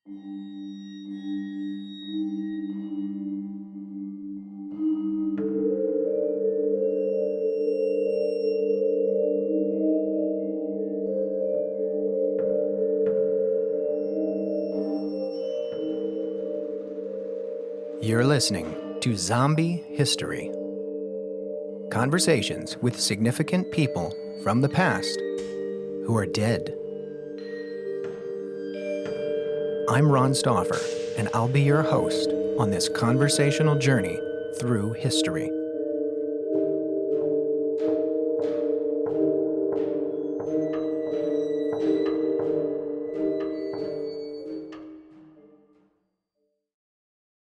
You're listening to Zombie History. Conversations with significant people from the past who are dead. I'm Ron Stauffer, and I'll be your host on this conversational journey through history.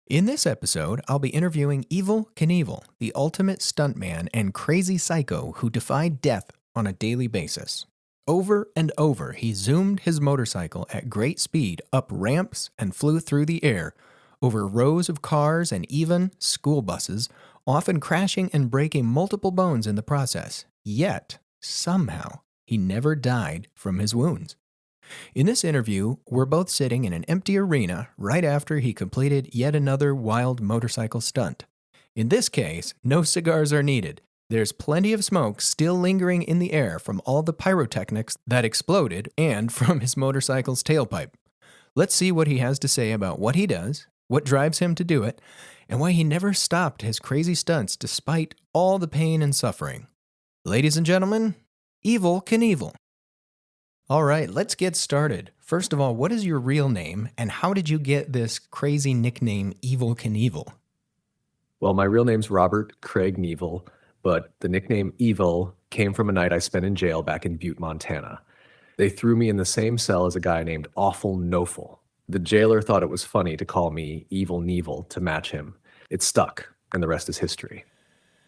In this episode, I'll be interviewing Evel Knievel, the ultimate stuntman and crazy psycho who defied death on a daily basis. Over and over, he zoomed his motorcycle at great speed up ramps and flew through the air, over rows of cars and even school buses, often crashing and breaking multiple bones in the process. Yet, somehow, he never died from his wounds. In this interview, we're both sitting in an empty arena right after he completed yet another wild motorcycle stunt. In this case, no cigars are needed. There's plenty of smoke still lingering in the air from all the pyrotechnics that exploded and from his motorcycle's tailpipe. Let's see what he has to say about what he does, what drives him to do it, and why he never stopped his crazy stunts despite all the pain and suffering. Ladies and gentlemen, Evel Knievel. All right, let's get started. First of all, what is your real name, and how did you get this crazy nickname, Evel Knievel? Well, my real name's Robert Craig Knievel, but the nickname Evel came from a night I spent in jail back in Butte, Montana. They threw me in the same cell as a guy named Awful Knofel. The jailer thought it was funny to call me Evel Knievel to match him. It stuck, and the rest is history.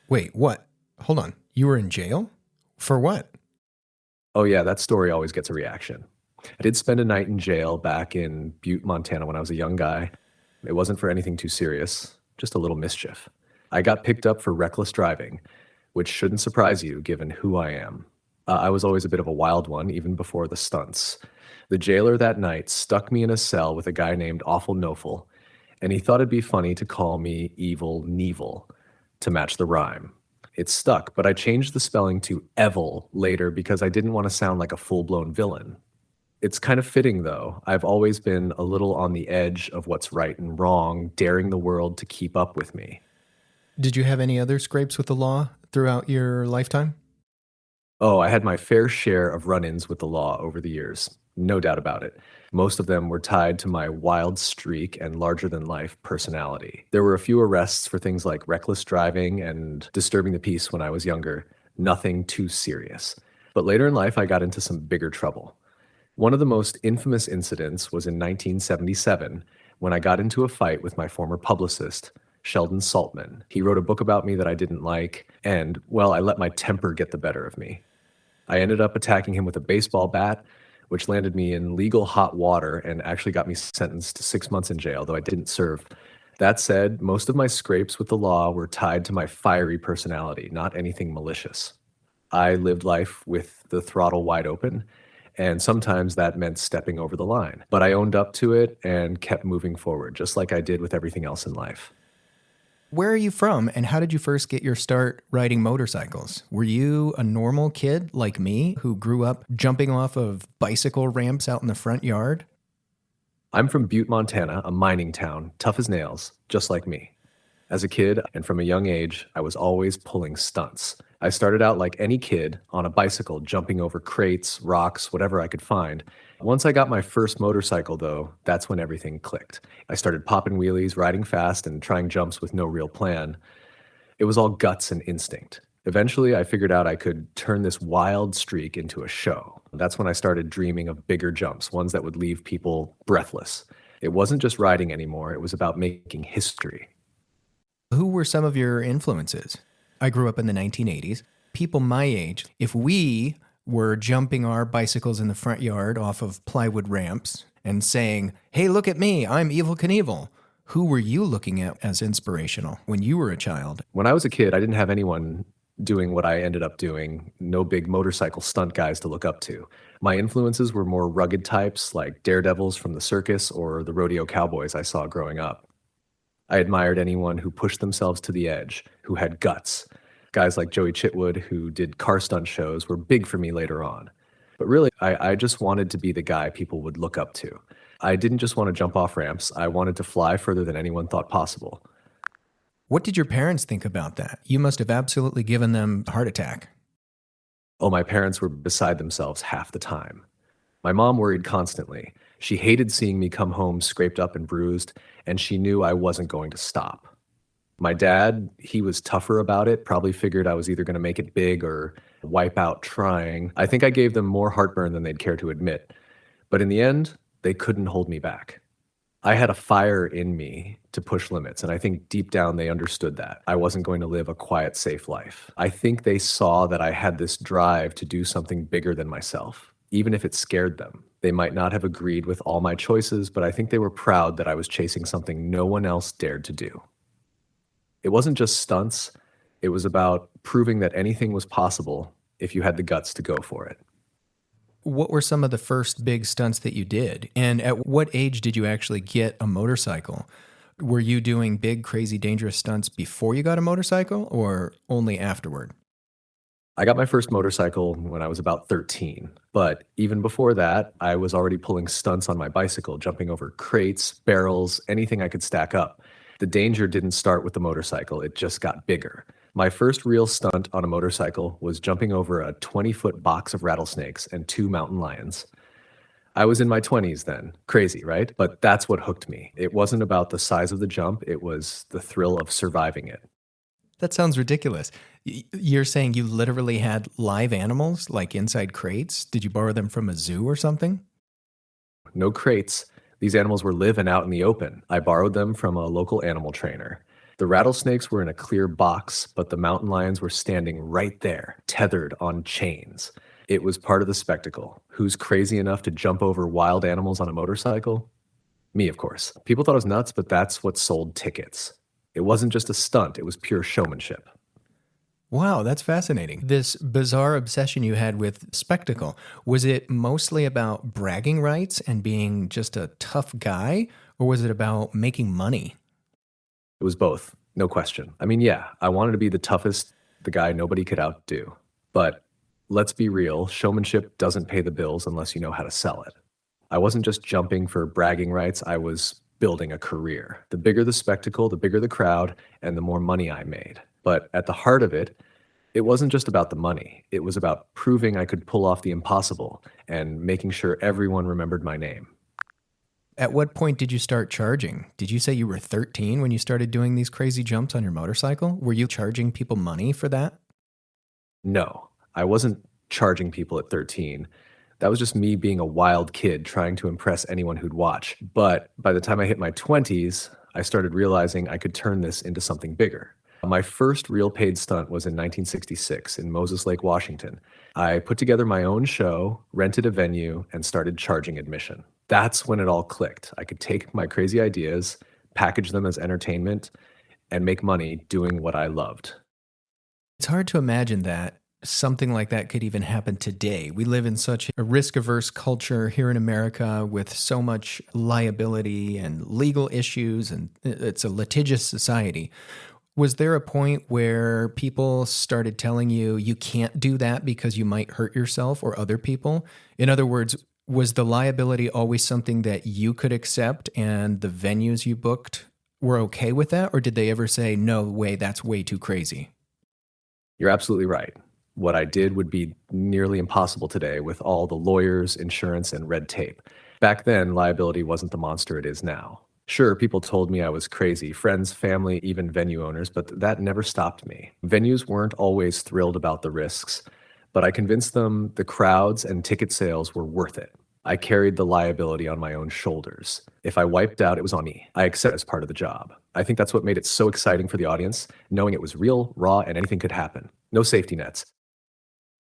Wait, what? Hold on. You were in jail? For what? Oh yeah, that story always gets a reaction. I did spend a night in jail back in Butte, Montana when I was a young guy. It wasn't for anything too serious, just a little mischief. I got picked up for reckless driving, which shouldn't surprise you given who I am. I was always a bit of a wild one, even before the stunts. The jailer that night stuck me in a cell with a guy named Awful Knofel, and he thought it'd be funny to call me Evel Knievel to match the rhyme. It stuck, but I changed the spelling to Evel later because I didn't want to sound like a full-blown villain. It's kind of fitting, though. I've always been a little on the edge of what's right and wrong, daring the world to keep up with me. Did you have any other scrapes with the law throughout your lifetime? Oh, I had my fair share of run-ins with the law over the years. No doubt about it. Most of them were tied to my wild streak and larger-than-life personality. There were a few arrests for things like reckless driving and disturbing the peace when I was younger. Nothing too serious. But later in life, I got into some bigger trouble. One of the most infamous incidents was in 1977 when I got into a fight with my former publicist, Sheldon Saltman. He wrote a book about me that I didn't like, and, well, I let my temper get the better of me. I ended up attacking him with a baseball bat, which landed me in legal hot water and actually got me sentenced to 6 months in jail, though I didn't serve. That said, most of my scrapes with the law were tied to my fiery personality, not anything malicious. I lived life with the throttle wide open, and sometimes that meant stepping over the line. But I owned up to it and kept moving forward, just like I did with everything else in life. Where are you from, and how did you first get your start riding motorcycles? Were you a normal kid like me who grew up jumping off of bicycle ramps out in the front yard? I'm from Butte, Montana, a mining town, tough as nails, just like me. As a kid, and from a young age, I was always pulling stunts. I started out like any kid on a bicycle, jumping over crates, rocks, whatever I could find. Once I got my first motorcycle, though, that's when everything clicked. I started popping wheelies, riding fast, and trying jumps with no real plan. It was all guts and instinct. Eventually, I figured out I could turn this wild streak into a show. That's when I started dreaming of bigger jumps, ones that would leave people breathless. It wasn't just riding anymore, it was about making history. Who were some of your influences? I grew up in the 1980s. People my age, if we were jumping our bicycles in the front yard off of plywood ramps and saying, "Hey, look at me, I'm Evel Knievel," who were you looking at as inspirational when you were a child? When I was a kid, I didn't have anyone doing what I ended up doing. No big motorcycle stunt guys to look up to. My influences were more rugged types like daredevils from the circus or the rodeo cowboys I saw growing up. I admired anyone who pushed themselves to the edge, who had guts. Guys like Joey Chitwood, who did car stunt shows, were big for me later on. But really, I just wanted to be the guy people would look up to. I didn't just want to jump off ramps. I wanted to fly further than anyone thought possible. What did your parents think about that? You must have absolutely given them a heart attack. Oh, my parents were beside themselves half the time. My mom worried constantly. She hated seeing me come home scraped up and bruised, and she knew I wasn't going to stop. My dad, he was tougher about it, probably figured I was either going to make it big or wipe out trying. I think I gave them more heartburn than they'd care to admit. But in the end, they couldn't hold me back. I had a fire in me to push limits, and I think deep down they understood that. I wasn't going to live a quiet, safe life. I think they saw that I had this drive to do something bigger than myself, even if it scared them. They might not have agreed with all my choices, but I think they were proud that I was chasing something no one else dared to do. It wasn't just stunts. It was about proving that anything was possible if you had the guts to go for it. What were some of the first big stunts that you did? And at what age did you actually get a motorcycle? Were you doing big, crazy, dangerous stunts before you got a motorcycle or only afterward? I got my first motorcycle when I was about 13, but even before that, I was already pulling stunts on my bicycle, jumping over crates, barrels, anything I could stack up. The danger didn't start with the motorcycle, it just got bigger. My first real stunt on a motorcycle was jumping over a 20-foot box of rattlesnakes and 2 mountain lions. I was in my 20s then. Crazy, right? But that's what hooked me. It wasn't about the size of the jump, it was the thrill of surviving it. That sounds ridiculous. You're saying you literally had live animals like inside crates? Did you borrow them from a zoo or something? No crates. These animals were live and out in the open. I borrowed them from a local animal trainer. The rattlesnakes were in a clear box, but the mountain lions were standing right there, tethered on chains. It was part of the spectacle. Who's crazy enough to jump over wild animals on a motorcycle? Me, of course. People thought I was nuts, but that's what sold tickets. It wasn't just a stunt, it was pure showmanship. Wow, that's fascinating. This bizarre obsession you had with spectacle, was it mostly about bragging rights and being just a tough guy, or was it about making money? It was both, no question. I mean, yeah, I wanted to be the toughest, the guy nobody could outdo. But let's be real, showmanship doesn't pay the bills unless you know how to sell it. I wasn't just jumping for bragging rights, I was building a career. The bigger the spectacle, the bigger the crowd, and the more money I made. But at the heart of it, it wasn't just about the money. It was about proving I could pull off the impossible and making sure everyone remembered my name. At what point did you start charging? Did you say you were 13 when you started doing these crazy jumps on your motorcycle? Were you charging people money for that? No, I wasn't charging people at 13. That was just me being a wild kid trying to impress anyone who'd watch. But by the time I hit my 20s, I started realizing I could turn this into something bigger. My first real paid stunt was in 1966 in Moses Lake, Washington. I put together my own show, rented a venue, and started charging admission. That's when it all clicked. I could take my crazy ideas, package them as entertainment, and make money doing what I loved. It's hard to imagine that something like that could even happen today. We live in such a risk-averse culture here in America with so much liability and legal issues, and it's a litigious society. Was there a point where people started telling you you can't do that because you might hurt yourself or other people? In other words, was the liability always something that you could accept and the venues you booked were okay with that? Or did they ever say, no way, that's way too crazy? You're absolutely right. What I did would be nearly impossible today with all the lawyers, insurance, and red tape. Back then, liability wasn't the monster it is now. Sure, people told me I was crazy, friends, family, even venue owners, but that never stopped me. Venues weren't always thrilled about the risks, but I convinced them the crowds and ticket sales were worth it. I carried the liability on my own shoulders. If I wiped out, it was on me. I accept it as part of the job. I think that's what made it so exciting for the audience, knowing it was real, raw, and anything could happen. No safety nets.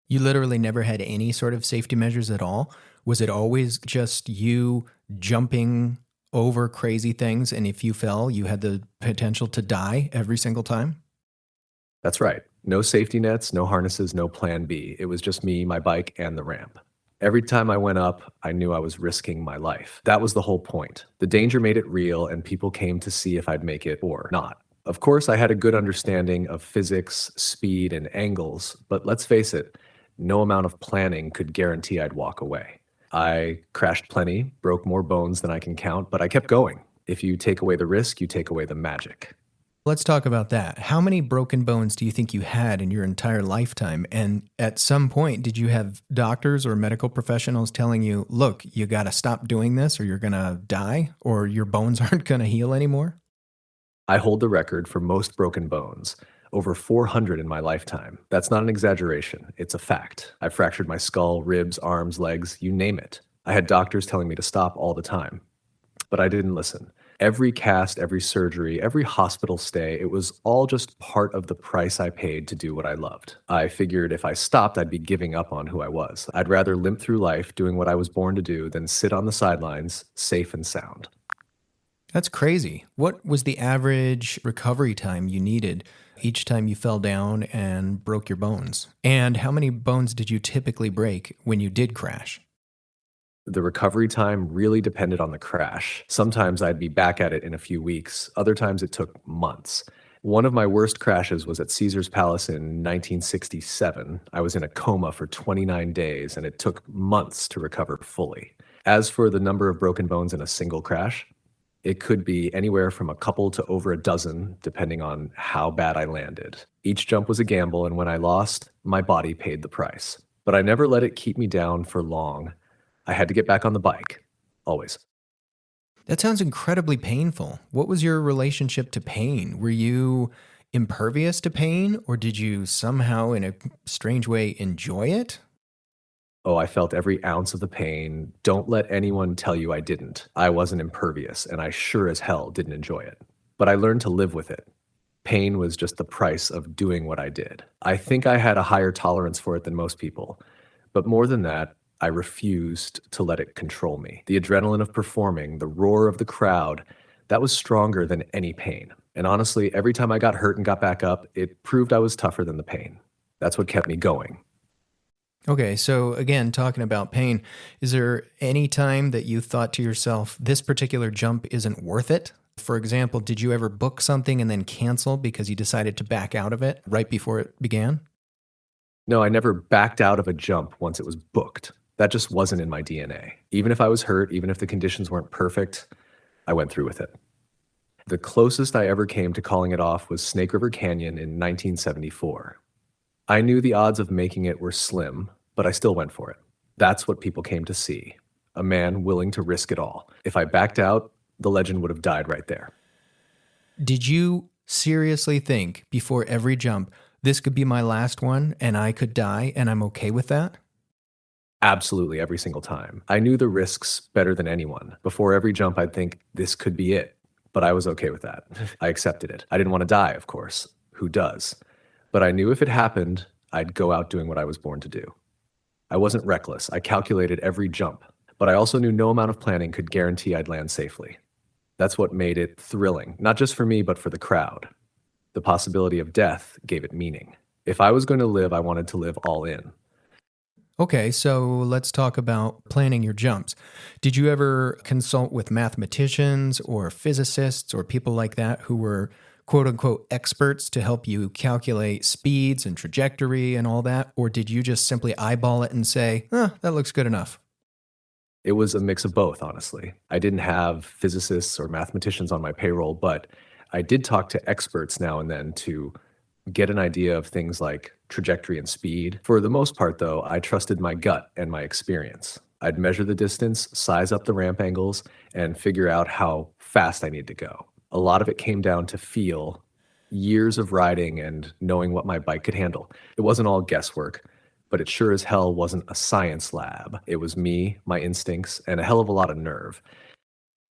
You literally never had any sort of safety measures at all? Was it always just you jumping over crazy things, and if you fell, you had the potential to die every single time? That's right. No safety nets, no harnesses, no plan B. It was just me, my bike, and the ramp. Every time I went up, I knew I was risking my life. That was the whole point. The danger made it real, and people came to see if I'd make it or not. Of course, I had a good understanding of physics, speed, and angles, but let's face it, no amount of planning could guarantee I'd walk away. I crashed plenty, broke more bones than I can count, but I kept going. If you take away the risk, you take away the magic. Let's talk about that. How many broken bones do you think you had in your entire lifetime? And at some point, did you have doctors or medical professionals telling you, look, you got to stop doing this or you're going to die or your bones aren't going to heal anymore? I hold the record for most broken bones, over 400 in my lifetime. That's not an exaggeration, it's a fact. I fractured my skull, ribs, arms, legs, you name it. I had doctors telling me to stop all the time, but I didn't listen. Every cast, every surgery, every hospital stay, it was all just part of the price I paid to do what I loved. I figured if I stopped, I'd be giving up on who I was. I'd rather limp through life doing what I was born to do than sit on the sidelines, safe and sound. That's crazy. What was the average recovery time you needed each time you fell down and broke your bones? And how many bones did you typically break when you did crash? The recovery time really depended on the crash. Sometimes I'd be back at it in a few weeks, other times it took months. One of my worst crashes was at Caesar's Palace in 1967. I was in a coma for 29 days, and it took months to recover fully. As for the number of broken bones in a single crash, it could be anywhere from a couple to over a dozen, depending on how bad I landed. Each jump was a gamble, and when I lost, my body paid the price. But I never let it keep me down for long. I had to get back on the bike, always. That sounds incredibly painful. What was your relationship to pain? Were you impervious to pain, or did you somehow, in a strange way, enjoy it? Oh, I felt every ounce of the pain. Don't let anyone tell you I didn't. I wasn't impervious, and I sure as hell didn't enjoy it. But I learned to live with it. Pain was just the price of doing what I did. I think I had a higher tolerance for it than most people. But more than that, I refused to let it control me. The adrenaline of performing, the roar of the crowd, that was stronger than any pain. And honestly, every time I got hurt and got back up, it proved I was tougher than the pain. That's what kept me going. Okay, so again, talking about pain, is there any time that you thought to yourself, this particular jump isn't worth it? For example, did you ever book something and then cancel because you decided to back out of it right before it began? No, I never backed out of a jump once it was booked. That just wasn't in my DNA. Even if I was hurt, even if the conditions weren't perfect, I went through with it. The closest I ever came to calling it off was Snake River Canyon in 1974. I knew the odds of making it were slim, but I still went for it. That's what people came to see, a man willing to risk it all. If I backed out, the legend would have died right there. Did you seriously think before every jump, this could be my last one and I could die and I'm okay with that? Absolutely, every single time. I knew the risks better than anyone. Before every jump, I'd think, this could be it. But I was okay with that. I accepted it. I didn't want to die, of course. Who does? But I knew if it happened, I'd go out doing what I was born to do. I wasn't reckless. I calculated every jump. But I also knew no amount of planning could guarantee I'd land safely. That's what made it thrilling, not just for me, but for the crowd. The possibility of death gave it meaning. If I was going to live, I wanted to live all in. Okay, so let's talk about planning your jumps. Did you ever consult with mathematicians or physicists or people like that who were quote unquote experts to help you calculate speeds and trajectory and all that? Or did you just simply eyeball it and say, that looks good enough? It was a mix of both, honestly. I didn't have physicists or mathematicians on my payroll, but I did talk to experts now and then to get an idea of things like trajectory and speed. For the most part, though, I trusted my gut and my experience. I'd measure the distance, size up the ramp angles, and figure out how fast I need to go. A lot of it came down to feel, years of riding and knowing what my bike could handle. It wasn't all guesswork, but it sure as hell wasn't a science lab. It was me, my instincts, and a hell of a lot of nerve.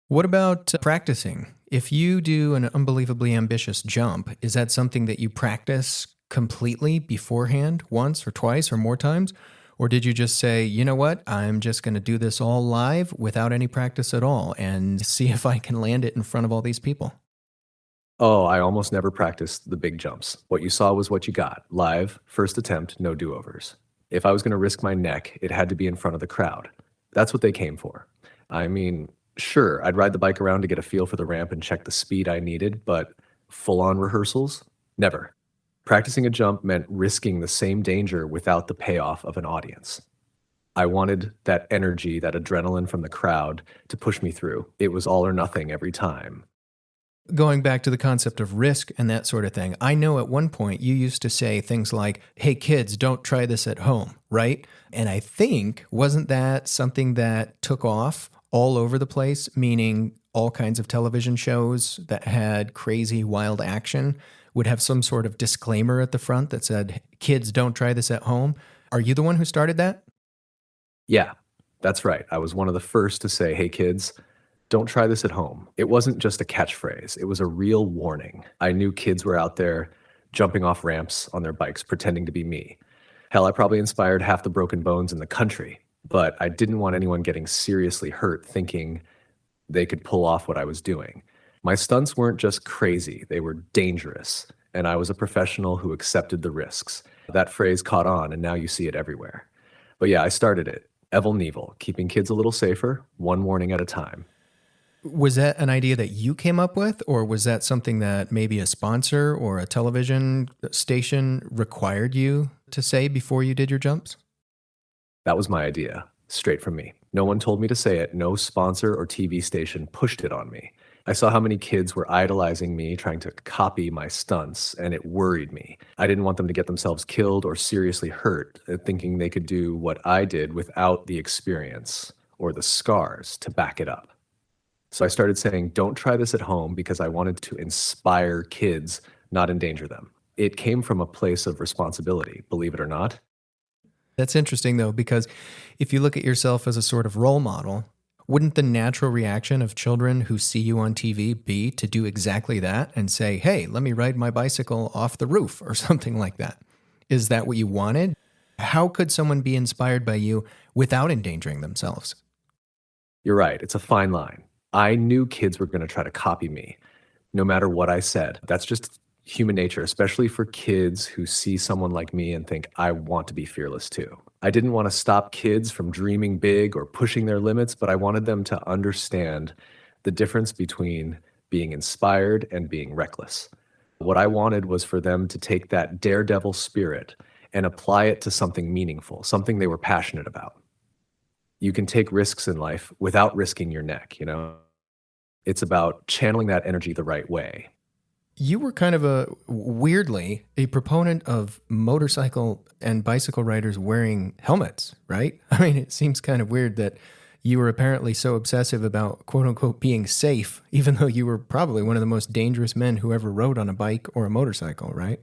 What about practicing? If you do an unbelievably ambitious jump, is that something that you practice completely beforehand, once or twice or more times? Or did you just say, you know what, I'm just going to do this all live without any practice at all and see if I can land it in front of all these people? Oh, I almost never practiced the big jumps. What you saw was what you got. Live, first attempt, no do-overs. If I was going to risk my neck, it had to be in front of the crowd. That's what they came for. I mean, sure, I'd ride the bike around to get a feel for the ramp and check the speed I needed, but full-on rehearsals? Never. Practicing a jump meant risking the same danger without the payoff of an audience. I wanted that energy, that adrenaline from the crowd to push me through. It was all or nothing every time. Going back to the concept of risk and that sort of thing, I know at one point you used to say things like, hey, kids, don't try this at home, right? And I think, wasn't that something that took off all over the place, meaning all kinds of television shows that had crazy, wild action would have some sort of disclaimer at the front that said, kids, don't try this at home? Are you the one who started that? Yeah, that's right. I was one of the first to say, hey, kids, don't try this at home. It wasn't just a catchphrase, it was a real warning. I knew kids were out there jumping off ramps on their bikes, pretending to be me. Hell, I probably inspired half the broken bones in the country, but I didn't want anyone getting seriously hurt thinking they could pull off what I was doing. My stunts weren't just crazy, they were dangerous, and I was a professional who accepted the risks. That phrase caught on, and now you see it everywhere. But yeah, I started it. Evel Knievel, keeping kids a little safer, one warning at a time. Was that an idea that you came up with, or was that something that maybe a sponsor or a television station required you to say before you did your jumps? That was my idea, straight from me. No one told me to say it. No sponsor or TV station pushed it on me. I saw how many kids were idolizing me, trying to copy my stunts, and it worried me. I didn't want them to get themselves killed or seriously hurt, thinking they could do what I did without the experience or the scars to back it up. So I started saying, don't try this at home because I wanted to inspire kids, not endanger them. It came from a place of responsibility, believe it or not. That's interesting, though, because if you look at yourself as a sort of role model, wouldn't the natural reaction of children who see you on TV be to do exactly that and say, hey, let me ride my bicycle off the roof or something like that? Is that what you wanted? How could someone be inspired by you without endangering themselves? You're right, it's a fine line. I knew kids were going to try to copy me, no matter what I said. That's just human nature, especially for kids who see someone like me and think, I want to be fearless too. I didn't want to stop kids from dreaming big or pushing their limits, but I wanted them to understand the difference between being inspired and being reckless. What I wanted was for them to take that daredevil spirit and apply it to something meaningful, something they were passionate about. You can take risks in life without risking your neck, you know? It's about channeling that energy the right way. You were kind of weirdly, a proponent of motorcycle and bicycle riders wearing helmets, right? I mean, it seems kind of weird that you were apparently so obsessive about quote unquote being safe, even though you were probably one of the most dangerous men who ever rode on a bike or a motorcycle, right?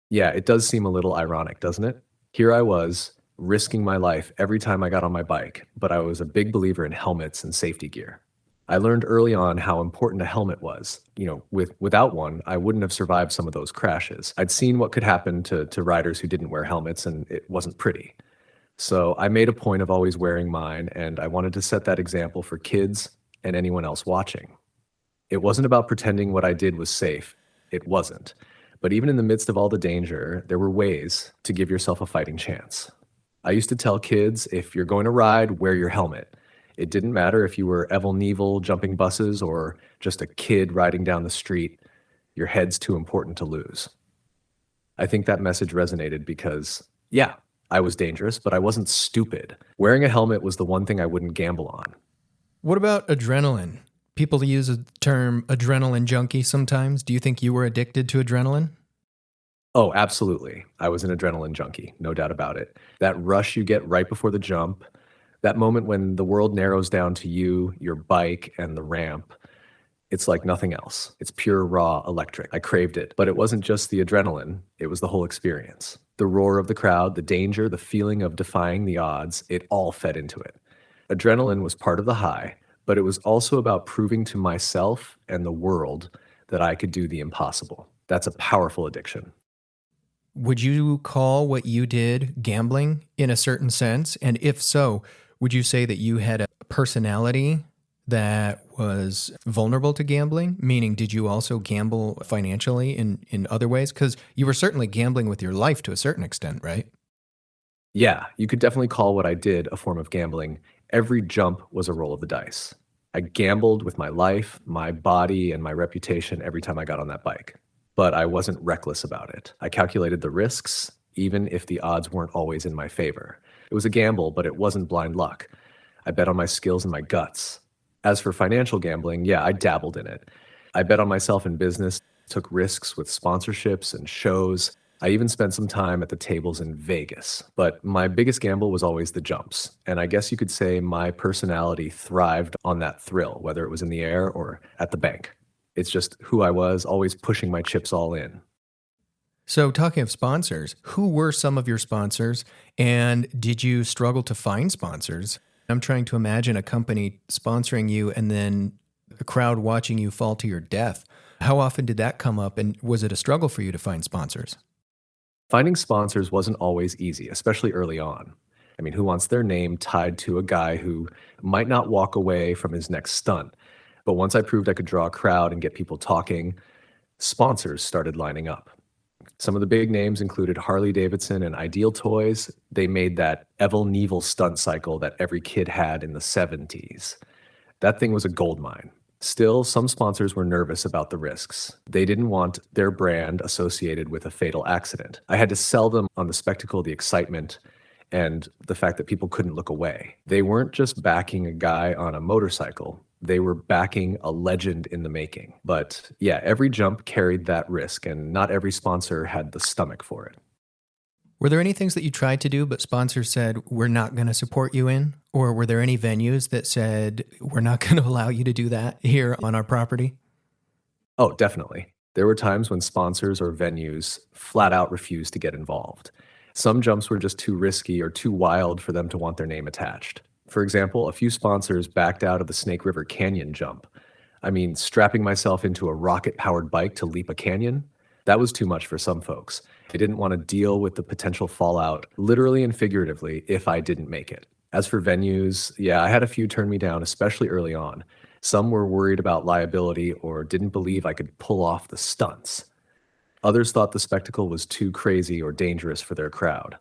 Yeah, it does seem a little ironic, doesn't it? Here I was, risking my life every time I got on my bike, but I was a big believer in helmets and safety gear. I learned early on how important a helmet was. You know, without one, I wouldn't have survived some of those crashes. I'd seen what could happen to riders who didn't wear helmets, and it wasn't pretty. So I made a point of always wearing mine, and I wanted to set that example for kids and anyone else watching. It wasn't about pretending what I did was safe. It wasn't. But even in the midst of all the danger, there were ways to give yourself a fighting chance. I used to tell kids, if you're going to ride, wear your helmet. It didn't matter if you were Evel Knievel jumping buses or just a kid riding down the street. Your head's too important to lose. I think that message resonated because, yeah, I was dangerous, but I wasn't stupid. Wearing a helmet was the one thing I wouldn't gamble on. What about adrenaline? People use the term adrenaline junkie sometimes. Do you think you were addicted to adrenaline? Oh, absolutely. I was an adrenaline junkie, no doubt about it. That rush you get right before the jump, that moment when the world narrows down to you, your bike, and the ramp, it's like nothing else. It's pure, raw electric. I craved it. But it wasn't just the adrenaline, it was the whole experience. The roar of the crowd, the danger, the feeling of defying the odds, it all fed into it. Adrenaline was part of the high, but it was also about proving to myself and the world that I could do the impossible. That's a powerful addiction. Would you call what you did gambling in a certain sense? And if so, would you say that you had a personality that was vulnerable to gambling? Meaning, did you also gamble financially in other ways? Because you were certainly gambling with your life to a certain extent, right? Yeah, you could definitely call what I did a form of gambling. Every jump was a roll of the dice. I gambled with my life, my body, and my reputation every time I got on that bike. But I wasn't reckless about it. I calculated the risks, even if the odds weren't always in my favor. It was a gamble, but it wasn't blind luck. I bet on my skills and my guts. As for financial gambling, yeah, I dabbled in it. I bet on myself in business, took risks with sponsorships and shows. I even spent some time at the tables in Vegas. But my biggest gamble was always the jumps. And I guess you could say my personality thrived on that thrill, whether it was in the air or at the bank. It's just who I was, always pushing my chips all in. So, talking of sponsors, who were some of your sponsors, and did you struggle to find sponsors? I'm trying to imagine a company sponsoring you and then a crowd watching you fall to your death. How often did that come up, and was it a struggle for you to find sponsors? Finding sponsors wasn't always easy, especially early on. I mean, who wants their name tied to a guy who might not walk away from his next stunt? But once I proved I could draw a crowd and get people talking, sponsors started lining up. Some of the big names included Harley Davidson and Ideal Toys. They made that Evel Knievel stunt cycle that every kid had in the 70s. That thing was a gold mine. Still, some sponsors were nervous about the risks. They didn't want their brand associated with a fatal accident. I had to sell them on the spectacle, the excitement, and the fact that people couldn't look away. They weren't just backing a guy on a motorcycle. They were backing a legend in the making. But yeah, every jump carried that risk, and not every sponsor had the stomach for it. Were there any things that you tried to do, but sponsors said, we're not going to support you in? Or were there any venues that said, we're not going to allow you to do that here on our property? Oh, definitely. There were times when sponsors or venues flat out refused to get involved. Some jumps were just too risky or too wild for them to want their name attached. For example, a few sponsors backed out of the Snake River Canyon jump. I mean, strapping myself into a rocket-powered bike to leap a canyon? That was too much for some folks. They didn't want to deal with the potential fallout, literally and figuratively, if I didn't make it. As for venues, yeah, I had a few turn me down, especially early on. Some were worried about liability or didn't believe I could pull off the stunts. Others thought the spectacle was too crazy or dangerous for their crowd.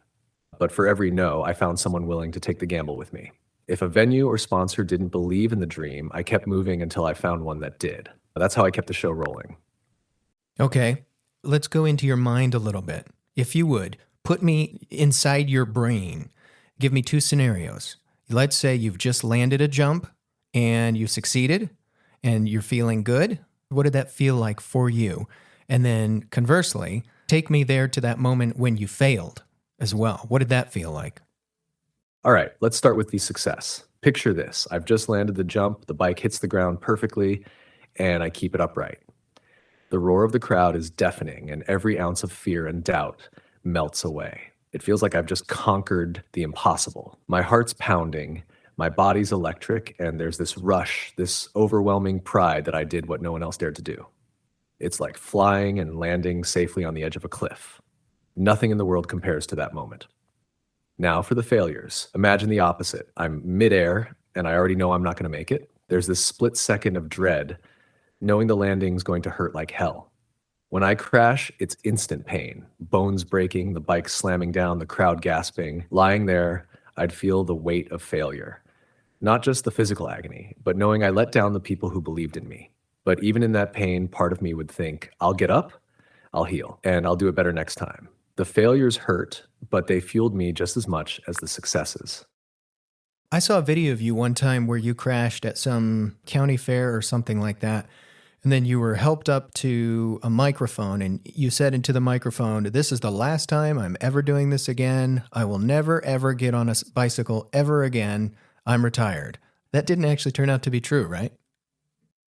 But for every no, I found someone willing to take the gamble with me. If a venue or sponsor didn't believe in the dream, I kept moving until I found one that did. That's how I kept the show rolling. Okay, let's go into your mind a little bit. If you would, put me inside your brain. Give me two scenarios. Let's say you've just landed a jump and you succeeded and you're feeling good. What did that feel like for you? And then conversely, take me there to that moment when you failed as well. What did that feel like? All right, let's start with the success. Picture this. I've just landed the jump, the bike hits the ground perfectly, and I keep it upright. The roar of the crowd is deafening, and every ounce of fear and doubt melts away. It feels like I've just conquered the impossible. My heart's pounding, my body's electric, and there's this rush, this overwhelming pride that I did what no one else dared to do. It's like flying and landing safely on the edge of a cliff. Nothing in the world compares to that moment. Now for the failures. Imagine the opposite. I'm midair, and I already know I'm not going to make it. There's this split second of dread, knowing the landing's going to hurt like hell. When I crash, it's instant pain. Bones breaking, the bike slamming down, the crowd gasping. Lying there, I'd feel the weight of failure. Not just the physical agony, but knowing I let down the people who believed in me. But even in that pain, part of me would think, I'll get up, I'll heal, and I'll do it better next time. The failures hurt, but they fueled me just as much as the successes. I saw a video of you one time where you crashed at some county fair or something like that. And then you were helped up to a microphone and you said into the microphone, "This is the last time I'm ever doing this again. I will never, ever get on a bicycle ever again. I'm retired." That didn't actually turn out to be true, right?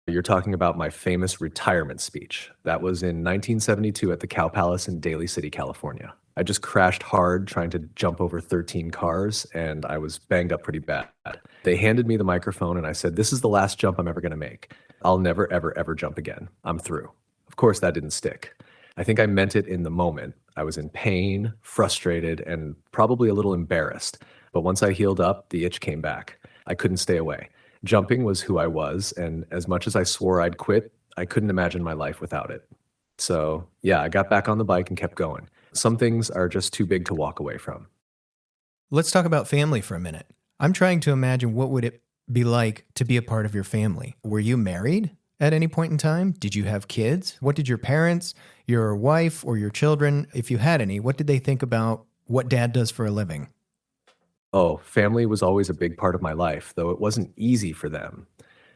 You're talking about my famous retirement speech. That was in 1972 at the Cow Palace in Daly City, California. I just crashed hard trying to jump over 13 cars, and I was banged up pretty bad. They handed me the microphone, and I said, "This is the last jump I'm ever going to make. I'll never, ever, ever jump again. I'm through." Of course, that didn't stick. I think I meant it in the moment. I was in pain, frustrated, and probably a little embarrassed. But once I healed up, the itch came back. I couldn't stay away. Jumping was who I was, and as much as I swore I'd quit, I couldn't imagine my life without it. So, yeah, I got back on the bike and kept going. Some things are just too big to walk away from. Let's talk about family for a minute. I'm trying to imagine what would it be like to be a part of your family. Were you married at any point in time? Did you have kids? What did your parents, your wife, or your children, if you had any, what did they think about what dad does for a living? Oh, family was always a big part of my life, though it wasn't easy for them.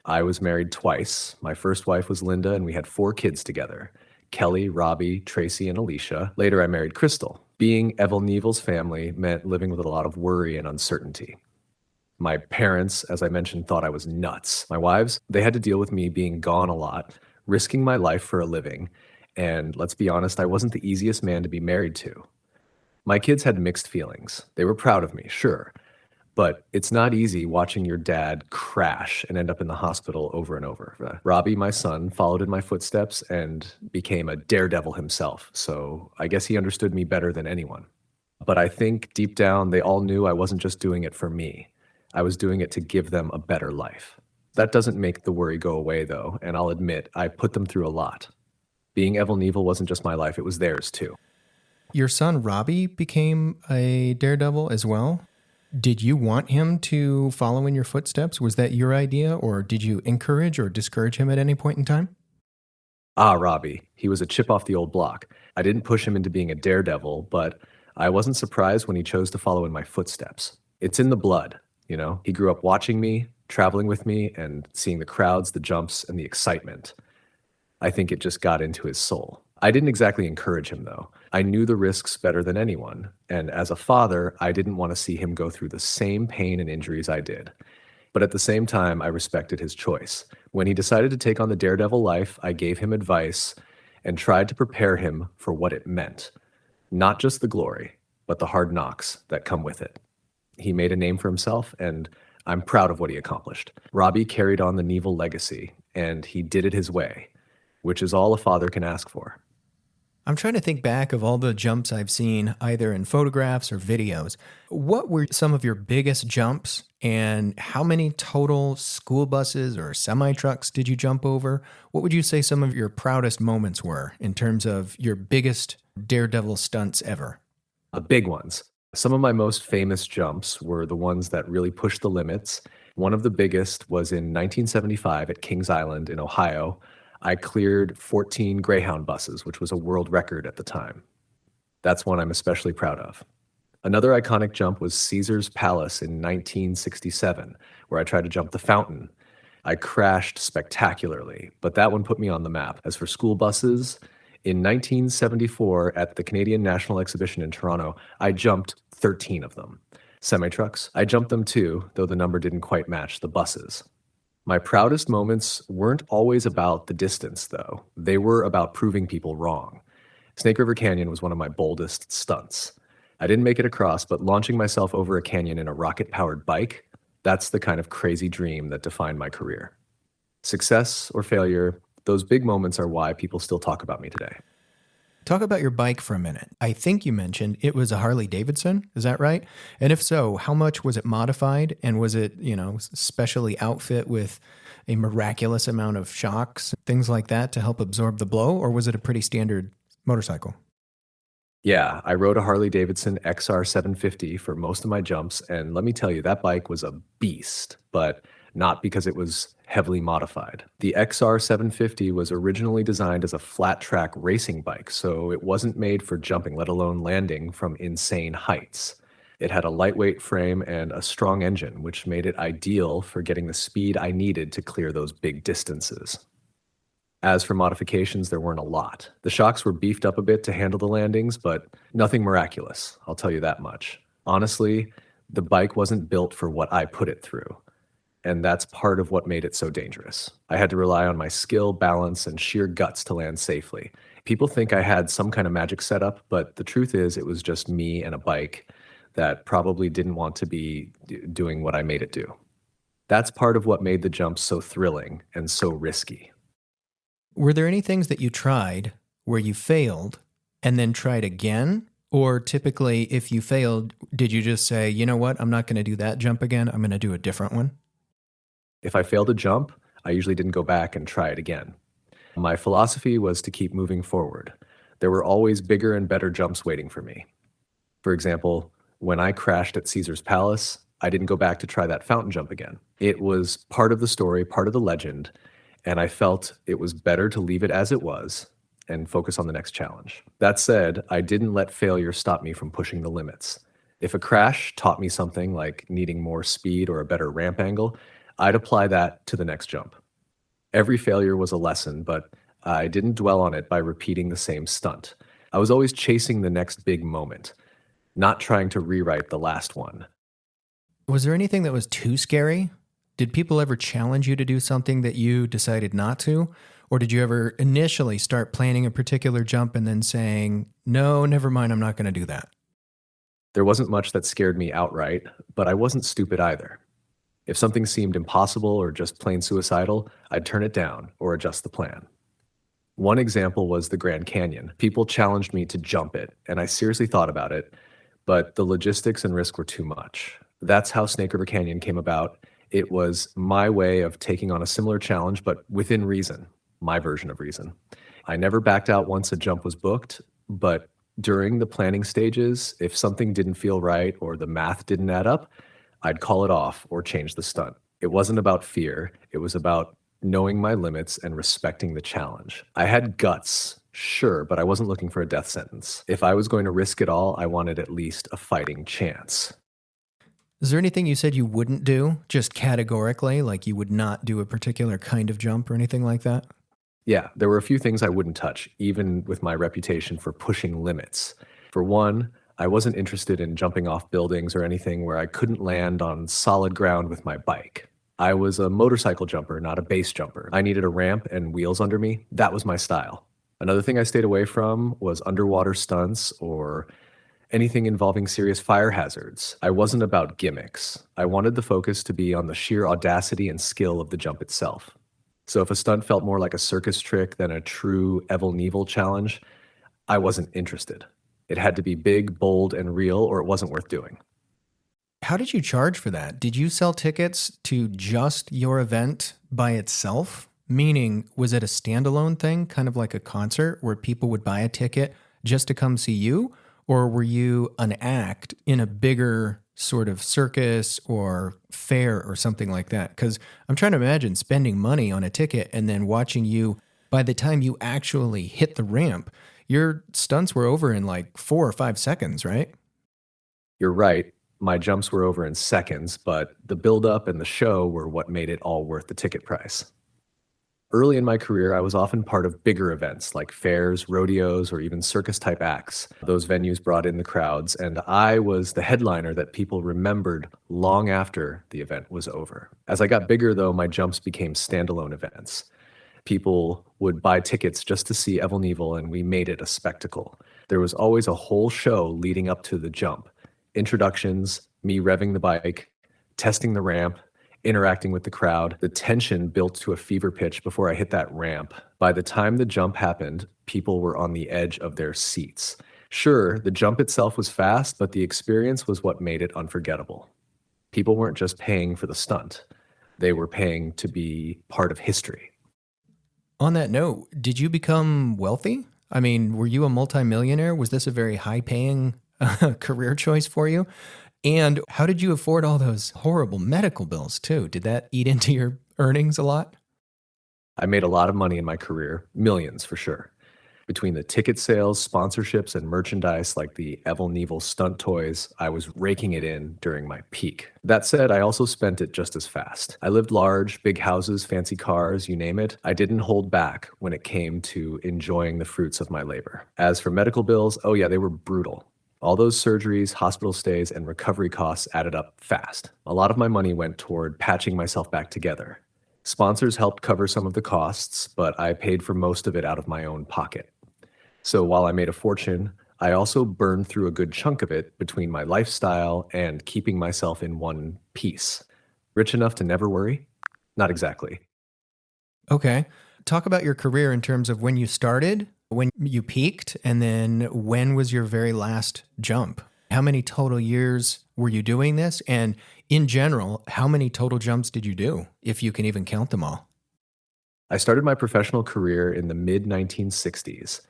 I was married twice. My first wife was Linda, and we had 4 kids together: Kelly, Robbie, Tracy, and Alicia. Later, I married Crystal. Being Evel Knievel's family meant living with a lot of worry and uncertainty. My parents, as I mentioned, thought I was nuts. My wives, they had to deal with me being gone a lot, risking my life for a living. And let's be honest, I wasn't the easiest man to be married to. My kids had mixed feelings. They were proud of me, sure, but it's not easy watching your dad crash and end up in the hospital over and over. Robbie, my son, followed in my footsteps and became a daredevil himself, so I guess he understood me better than anyone. But I think deep down, they all knew I wasn't just doing it for me. I was doing it to give them a better life. That doesn't make the worry go away, though, and I'll admit, I put them through a lot. Being Evel Knievel wasn't just my life, it was theirs too. Your son Robbie became a daredevil as well. Did you want him to follow in your footsteps? Was that your idea, or did you encourage or discourage him at any point in time? Ah, Robbie. He was a chip off the old block. I didn't push him into being a daredevil, but I wasn't surprised when he chose to follow in my footsteps. It's in the blood, you know? He grew up watching me, traveling with me, and seeing the crowds, the jumps, and the excitement. I think it just got into his soul. I didn't exactly encourage him, though. I knew the risks better than anyone, and as a father, I didn't want to see him go through the same pain and injuries I did. But at the same time, I respected his choice. When he decided to take on the daredevil life, I gave him advice and tried to prepare him for what it meant. Not just the glory, but the hard knocks that come with it. He made a name for himself, and I'm proud of what he accomplished. Robbie carried on the Knievel legacy, and he did it his way, which is all a father can ask for. I'm trying to think back of all the jumps I've seen, either in photographs or videos. What were some of your biggest jumps, and how many total school buses or semi trucks did you jump over? What would you say some of your proudest moments were in terms of your biggest daredevil stunts ever? The big ones. Some of my most famous jumps were the ones that really pushed the limits. One of the biggest was in 1975 at Kings Island in Ohio. I cleared 14 Greyhound buses, which was a world record at the time. That's one I'm especially proud of. Another iconic jump was Caesar's Palace in 1967, where I tried to jump the fountain. I crashed spectacularly, but that one put me on the map. As for school buses, in 1974 at the Canadian National Exhibition in Toronto, I jumped 13 of them. Semi-trucks, I jumped them too, though the number didn't quite match the buses. My proudest moments weren't always about the distance, though. They were about proving people wrong. Snake River Canyon was one of my boldest stunts. I didn't make it across, but launching myself over a canyon in a rocket-powered bike, that's the kind of crazy dream that defined my career. Success or failure, those big moments are why people still talk about me today. Talk about your bike for a minute. I think you mentioned it was a Harley Davidson. Is that right? And if so, how much was it modified? And was it, specially outfit with a miraculous amount of shocks, things like that to help absorb the blow? Or was it a pretty standard motorcycle? Yeah, I rode a Harley Davidson XR 750 for most of my jumps, and let me tell you, that bike was a beast, but not because it was heavily modified. The XR 750 was originally designed as a flat track racing bike, so it wasn't made for jumping, let alone landing from insane heights. It had a lightweight frame and a strong engine, which made it ideal for getting the speed I needed to clear those big distances. As for modifications, there weren't a lot. The shocks were beefed up a bit to handle the landings, but nothing miraculous, I'll tell you that much. Honestly, the bike wasn't built for what I put it through, and that's part of what made it so dangerous. I had to rely on my skill, balance, and sheer guts to land safely. People think I had some kind of magic setup, but the truth is it was just me and a bike that probably didn't want to be doing what I made it do. That's part of what made the jump so thrilling and so risky. Were there any things that you tried where you failed and then tried again? Or typically, if you failed, did you just say, you know what, I'm not going to do that jump again, I'm going to do a different one? If I failed a jump, I usually didn't go back and try it again. My philosophy was to keep moving forward. There were always bigger and better jumps waiting for me. For example, when I crashed at Caesar's Palace, I didn't go back to try that fountain jump again. It was part of the story, part of the legend, and I felt it was better to leave it as it was and focus on the next challenge. That said, I didn't let failure stop me from pushing the limits. If a crash taught me something like needing more speed or a better ramp angle, I'd apply that to the next jump. Every failure was a lesson, but I didn't dwell on it by repeating the same stunt. I was always chasing the next big moment, not trying to rewrite the last one. Was there anything that was too scary? Did people ever challenge you to do something that you decided not to? Or did you ever initially start planning a particular jump and then saying, no, never mind, I'm not going to do that? There wasn't much that scared me outright, but I wasn't stupid either. If something seemed impossible or just plain suicidal, I'd turn it down or adjust the plan. One example was the Grand Canyon. People challenged me to jump it, and I seriously thought about it, but the logistics and risk were too much. That's how Snake River Canyon came about. It was my way of taking on a similar challenge, but within reason, my version of reason. I never backed out once a jump was booked, but during the planning stages, if something didn't feel right or the math didn't add up, I'd call it off or change the stunt. It wasn't about fear. It was about knowing my limits and respecting the challenge. I had guts, sure, but I wasn't looking for a death sentence. If I was going to risk it all, I wanted at least a fighting chance. Is there anything you said you wouldn't do, just categorically, like you would not do a particular kind of jump or anything like that? Yeah, there were a few things I wouldn't touch, even with my reputation for pushing limits. For one, I wasn't interested in jumping off buildings or anything where I couldn't land on solid ground with my bike. I was a motorcycle jumper, not a base jumper. I needed a ramp and wheels under me. That was my style. Another thing I stayed away from was underwater stunts or anything involving serious fire hazards. I wasn't about gimmicks. I wanted the focus to be on the sheer audacity and skill of the jump itself. So if a stunt felt more like a circus trick than a true Evel Knievel challenge, I wasn't interested. It had to be big, bold, and real, or it wasn't worth doing. How did you charge for that? Did you sell tickets to just your event by itself? Meaning, was it a standalone thing, kind of like a concert where people would buy a ticket just to come see you? Or were you an act in a bigger sort of circus or fair or something like that? Because I'm trying to imagine spending money on a ticket and then watching you, by the time you actually hit the ramp, your stunts were over in like 4 or 5 seconds, right? You're right. My jumps were over in seconds, but the build-up and the show were what made it all worth the ticket price. Early in my career, I was often part of bigger events like fairs, rodeos, or even circus-type acts. Those venues brought in the crowds, and I was the headliner that people remembered long after the event was over. As I got bigger, though, my jumps became standalone events. People would buy tickets just to see Evel Knievel, and we made it a spectacle. There was always a whole show leading up to the jump. Introductions, me revving the bike, testing the ramp, interacting with the crowd. The tension built to a fever pitch before I hit that ramp. By the time the jump happened, people were on the edge of their seats. Sure, the jump itself was fast, but the experience was what made it unforgettable. People weren't just paying for the stunt. They were paying to be part of history. On that note, did you become wealthy? I mean, were you a multimillionaire? Was this a very high-paying career choice for you? And how did you afford all those horrible medical bills too? Did that eat into your earnings a lot? I made a lot of money in my career, millions for sure. Between the ticket sales, sponsorships, and merchandise like the Evel Knievel stunt toys, I was raking it in during my peak. That said, I also spent it just as fast. I lived large, big houses, fancy cars, you name it. I didn't hold back when it came to enjoying the fruits of my labor. As for medical bills, oh yeah, they were brutal. All those surgeries, hospital stays, and recovery costs added up fast. A lot of my money went toward patching myself back together. Sponsors helped cover some of the costs, but I paid for most of it out of my own pocket. So while I made a fortune, I also burned through a good chunk of it between my lifestyle and keeping myself in one piece. Rich enough to never worry? Not exactly. Okay. Talk about your career in terms of when you started, when you peaked, and then when was your very last jump? How many total years were you doing this? And in general, how many total jumps did you do, if you can even count them all? I started my professional career in the mid 1960s,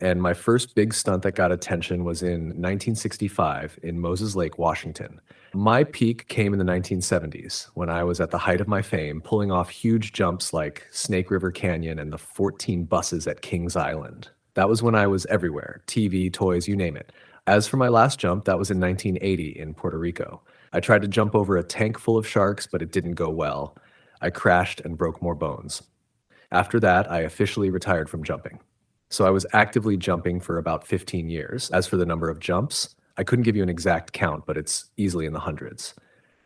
and my first big stunt that got attention was in 1965 in Moses Lake, Washington. My peak came in the 1970s when I was at the height of my fame, pulling off huge jumps like Snake River Canyon and the 14 buses at Kings Island. That was when I was everywhere: TV, toys, you name it. As for my last jump, that was in 1980 in Puerto Rico. I tried to jump over a tank full of sharks, but it didn't go well. I crashed and broke more bones. After that, I officially retired from jumping. So I was actively jumping for about 15 years. As for the number of jumps, I couldn't give you an exact count, but it's easily in the hundreds.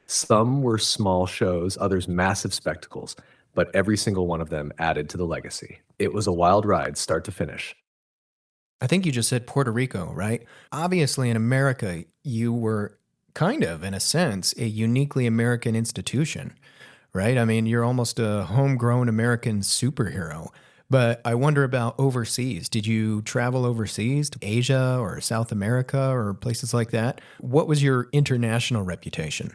Some were small shows, others massive spectacles, but every single one of them added to the legacy. It was a wild ride, start to finish. I think you just said Puerto Rico, right? Obviously, in America, you were kind of, in a sense, a uniquely American institution, right? I mean, you're almost a homegrown American superhero. But I wonder about overseas. Did you travel overseas to Asia or South America or places like that? What was your international reputation?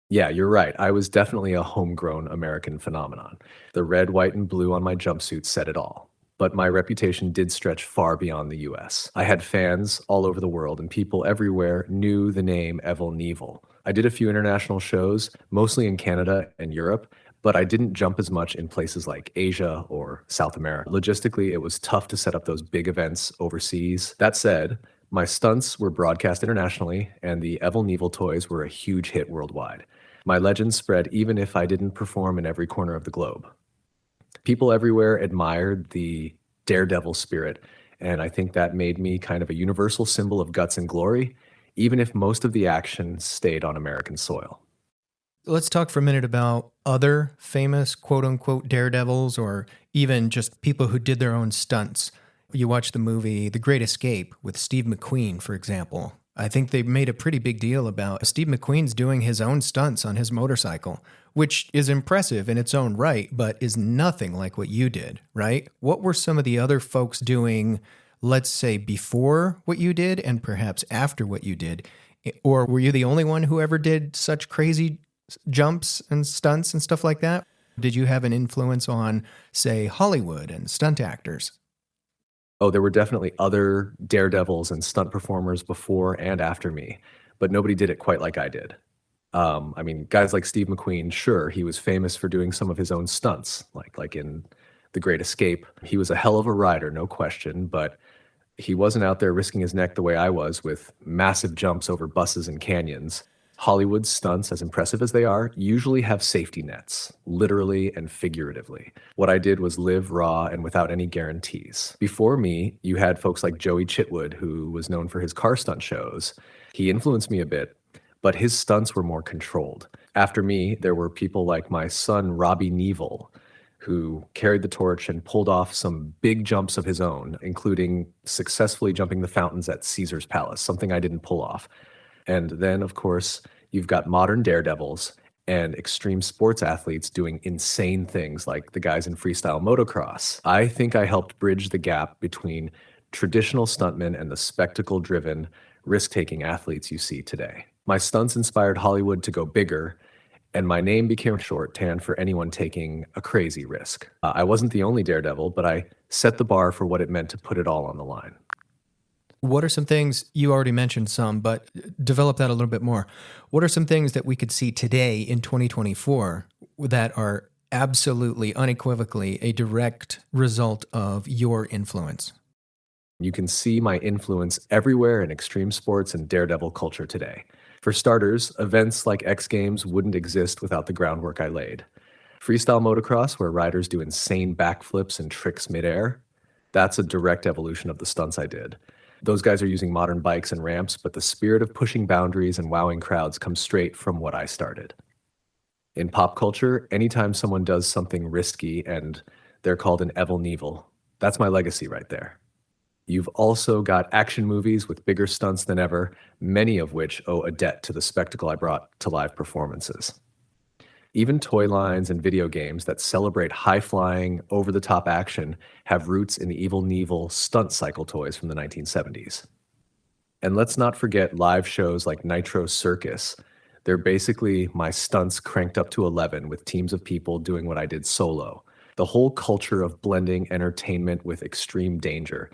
Yeah, you're right. I was definitely a homegrown American phenomenon. The red, white, and blue on my jumpsuit said it all. But my reputation did stretch far beyond the US. I had fans all over the world, and people everywhere knew the name Evel Knievel. I did a few international shows, mostly in Canada and Europe, but I didn't jump as much in places like Asia or South America. Logistically, it was tough to set up those big events overseas. That said, my stunts were broadcast internationally, and the Evel Knievel toys were a huge hit worldwide. My legend spread even if I didn't perform in every corner of the globe. People everywhere admired the daredevil spirit, and I think that made me kind of a universal symbol of guts and glory, even if most of the action stayed on American soil. Let's talk for a minute about other famous quote unquote daredevils or even just people who did their own stunts. You watch the movie The Great Escape with Steve McQueen, for example. I think they made a pretty big deal about Steve McQueen's doing his own stunts on his motorcycle, which is impressive in its own right, but is nothing like what you did, right? What were some of the other folks doing, let's say, before what you did and perhaps after what you did? Or were you the only one who ever did such crazy jumps and stunts and stuff like that? Did you have an influence on, say, Hollywood and stunt actors? Oh, there were definitely other daredevils and stunt performers before and after me, but nobody did it quite like I did. I mean, guys like Steve McQueen, sure, he was famous for doing some of his own stunts, like in The Great Escape. He was a hell of a rider, no question, but he wasn't out there risking his neck the way I was with massive jumps over buses and canyons. Hollywood stunts, as impressive as they are, usually have safety nets, literally and figuratively. What I did was live raw and without any guarantees. Before me, you had folks like Joey Chitwood, who was known for his car stunt shows. He influenced me a bit, but his stunts were more controlled. After me, there were people like my son, Robbie Knievel, who carried the torch and pulled off some big jumps of his own, including successfully jumping the fountains at Caesar's Palace, something I didn't pull off. And then, of course, you've got modern daredevils and extreme sports athletes doing insane things like the guys in freestyle motocross. I think I helped bridge the gap between traditional stuntmen and the spectacle driven, risk taking athletes you see today. My stunts inspired Hollywood to go bigger, and my name became shorthand for anyone taking a crazy risk. I wasn't the only daredevil, but I set the bar for what it meant to put it all on the line. What are some things, you already mentioned some, but develop that a little bit more. What are some things that we could see today in 2024 that are absolutely, unequivocally a direct result of your influence? You can see my influence everywhere in extreme sports and daredevil culture today. For starters, events like X Games wouldn't exist without the groundwork I laid. Freestyle motocross, where riders do insane backflips and tricks midair, that's a direct evolution of the stunts I did. Those guys are using modern bikes and ramps, but the spirit of pushing boundaries and wowing crowds comes straight from what I started. In pop culture, anytime someone does something risky and they're called an Evel Knievel, that's my legacy right there. You've also got action movies with bigger stunts than ever, many of which owe a debt to the spectacle I brought to live performances. Even toy lines and video games that celebrate high-flying, over-the-top action have roots in the Evel Knievel stunt cycle toys from the 1970s. And let's not forget live shows like Nitro Circus. They're basically my stunts cranked up to 11 with teams of people doing what I did solo. The whole culture of blending entertainment with extreme danger.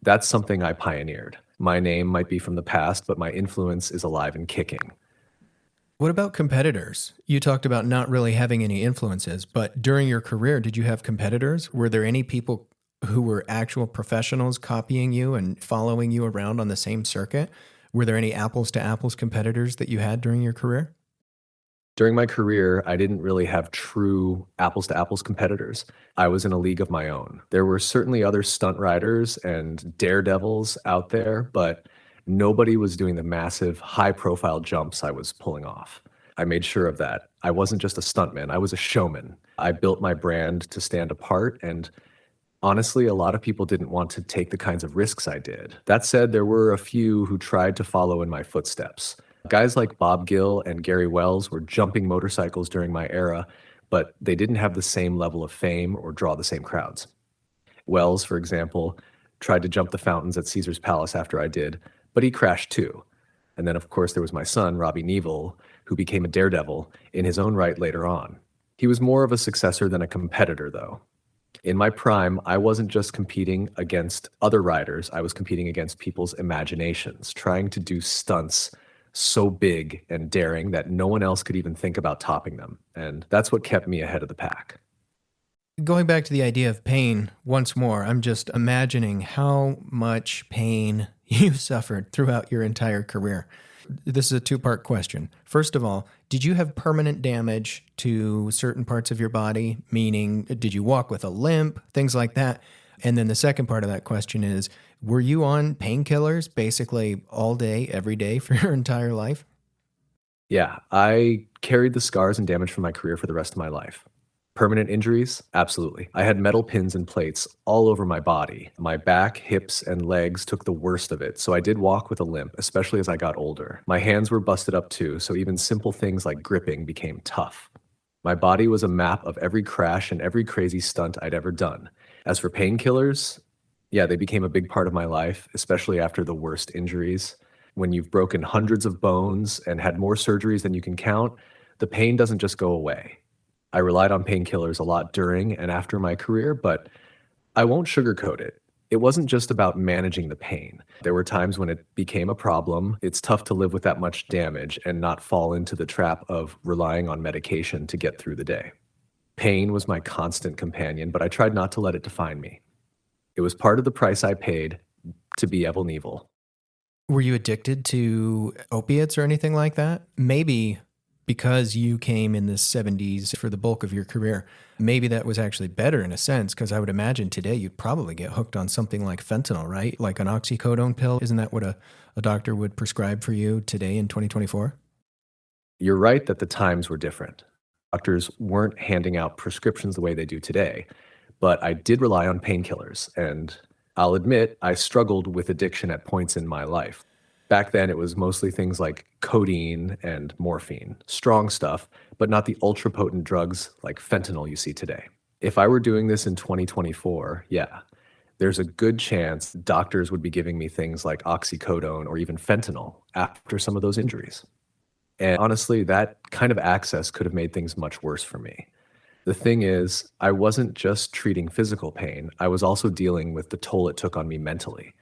That's something I pioneered. My name might be from the past, but my influence is alive and kicking. What about competitors? You talked about not really having any influences, but during your career, did you have competitors? Were there any people who were actual professionals copying you and following you around on the same circuit? Were there any apples to apples competitors that you had during your career? During my career, I didn't really have true apples to apples competitors. I was in a league of my own. There were certainly other stunt riders and daredevils out there, but nobody was doing the massive, high profile jumps I was pulling off. I made sure of that. I wasn't just a stuntman, I was a showman. I built my brand to stand apart, and honestly, a lot of people didn't want to take the kinds of risks I did. That said, there were a few who tried to follow in my footsteps. Guys like Bob Gill and Gary Wells were jumping motorcycles during my era, but they didn't have the same level of fame or draw the same crowds. Wells, for example, tried to jump the fountains at Caesar's Palace after I did, but he crashed too. And then, of course, there was my son, Robbie Knievel, who became a daredevil in his own right later on. He was more of a successor than a competitor, though. In my prime, I wasn't just competing against other riders, I was competing against people's imaginations, trying to do stunts so big and daring that no one else could even think about topping them. And that's what kept me ahead of the pack. Going back to the idea of pain once more, I'm just imagining how much pain you suffered throughout your entire career. This is a two-part question. First of all, did you have permanent damage to certain parts of your body? Meaning, did you walk with a limp, things like that? And then the second part of that question is, were you on painkillers basically all day, every day for your entire life? Yeah, I carried the scars and damage from my career for the rest of my life. Permanent injuries? Absolutely. I had metal pins and plates all over my body. My back, hips, and legs took the worst of it, so I did walk with a limp, especially as I got older. My hands were busted up too, so even simple things like gripping became tough. My body was a map of every crash and every crazy stunt I'd ever done. As for painkillers, yeah, they became a big part of my life, especially after the worst injuries. When you've broken hundreds of bones and had more surgeries than you can count, the pain doesn't just go away. I relied on painkillers a lot during and after my career, but I won't sugarcoat it. It wasn't just about managing the pain. There were times when it became a problem. It's tough to live with that much damage and not fall into the trap of relying on medication to get through the day. Pain was my constant companion, but I tried not to let it define me. It was part of the price I paid to be Evel Knievel. Were you addicted to opiates or anything like that? Maybe because you came in the 70s for the bulk of your career, maybe that was actually better in a sense, because I would imagine today you'd probably get hooked on something like fentanyl, right? Like an oxycodone pill. Isn't that what a doctor would prescribe for you today in 2024? You're right that the times were different. Doctors weren't handing out prescriptions the way they do today, but I did rely on painkillers, and I'll admit I struggled with addiction at points in my life. Back then, it was mostly things like codeine and morphine, strong stuff, but not the ultra potent drugs like fentanyl you see today. If I were doing this in 2024, yeah, there's a good chance doctors would be giving me things like oxycodone or even fentanyl after some of those injuries. And honestly, that kind of access could have made things much worse for me. The thing is, I wasn't just treating physical pain, I was also dealing with the toll it took on me mentally.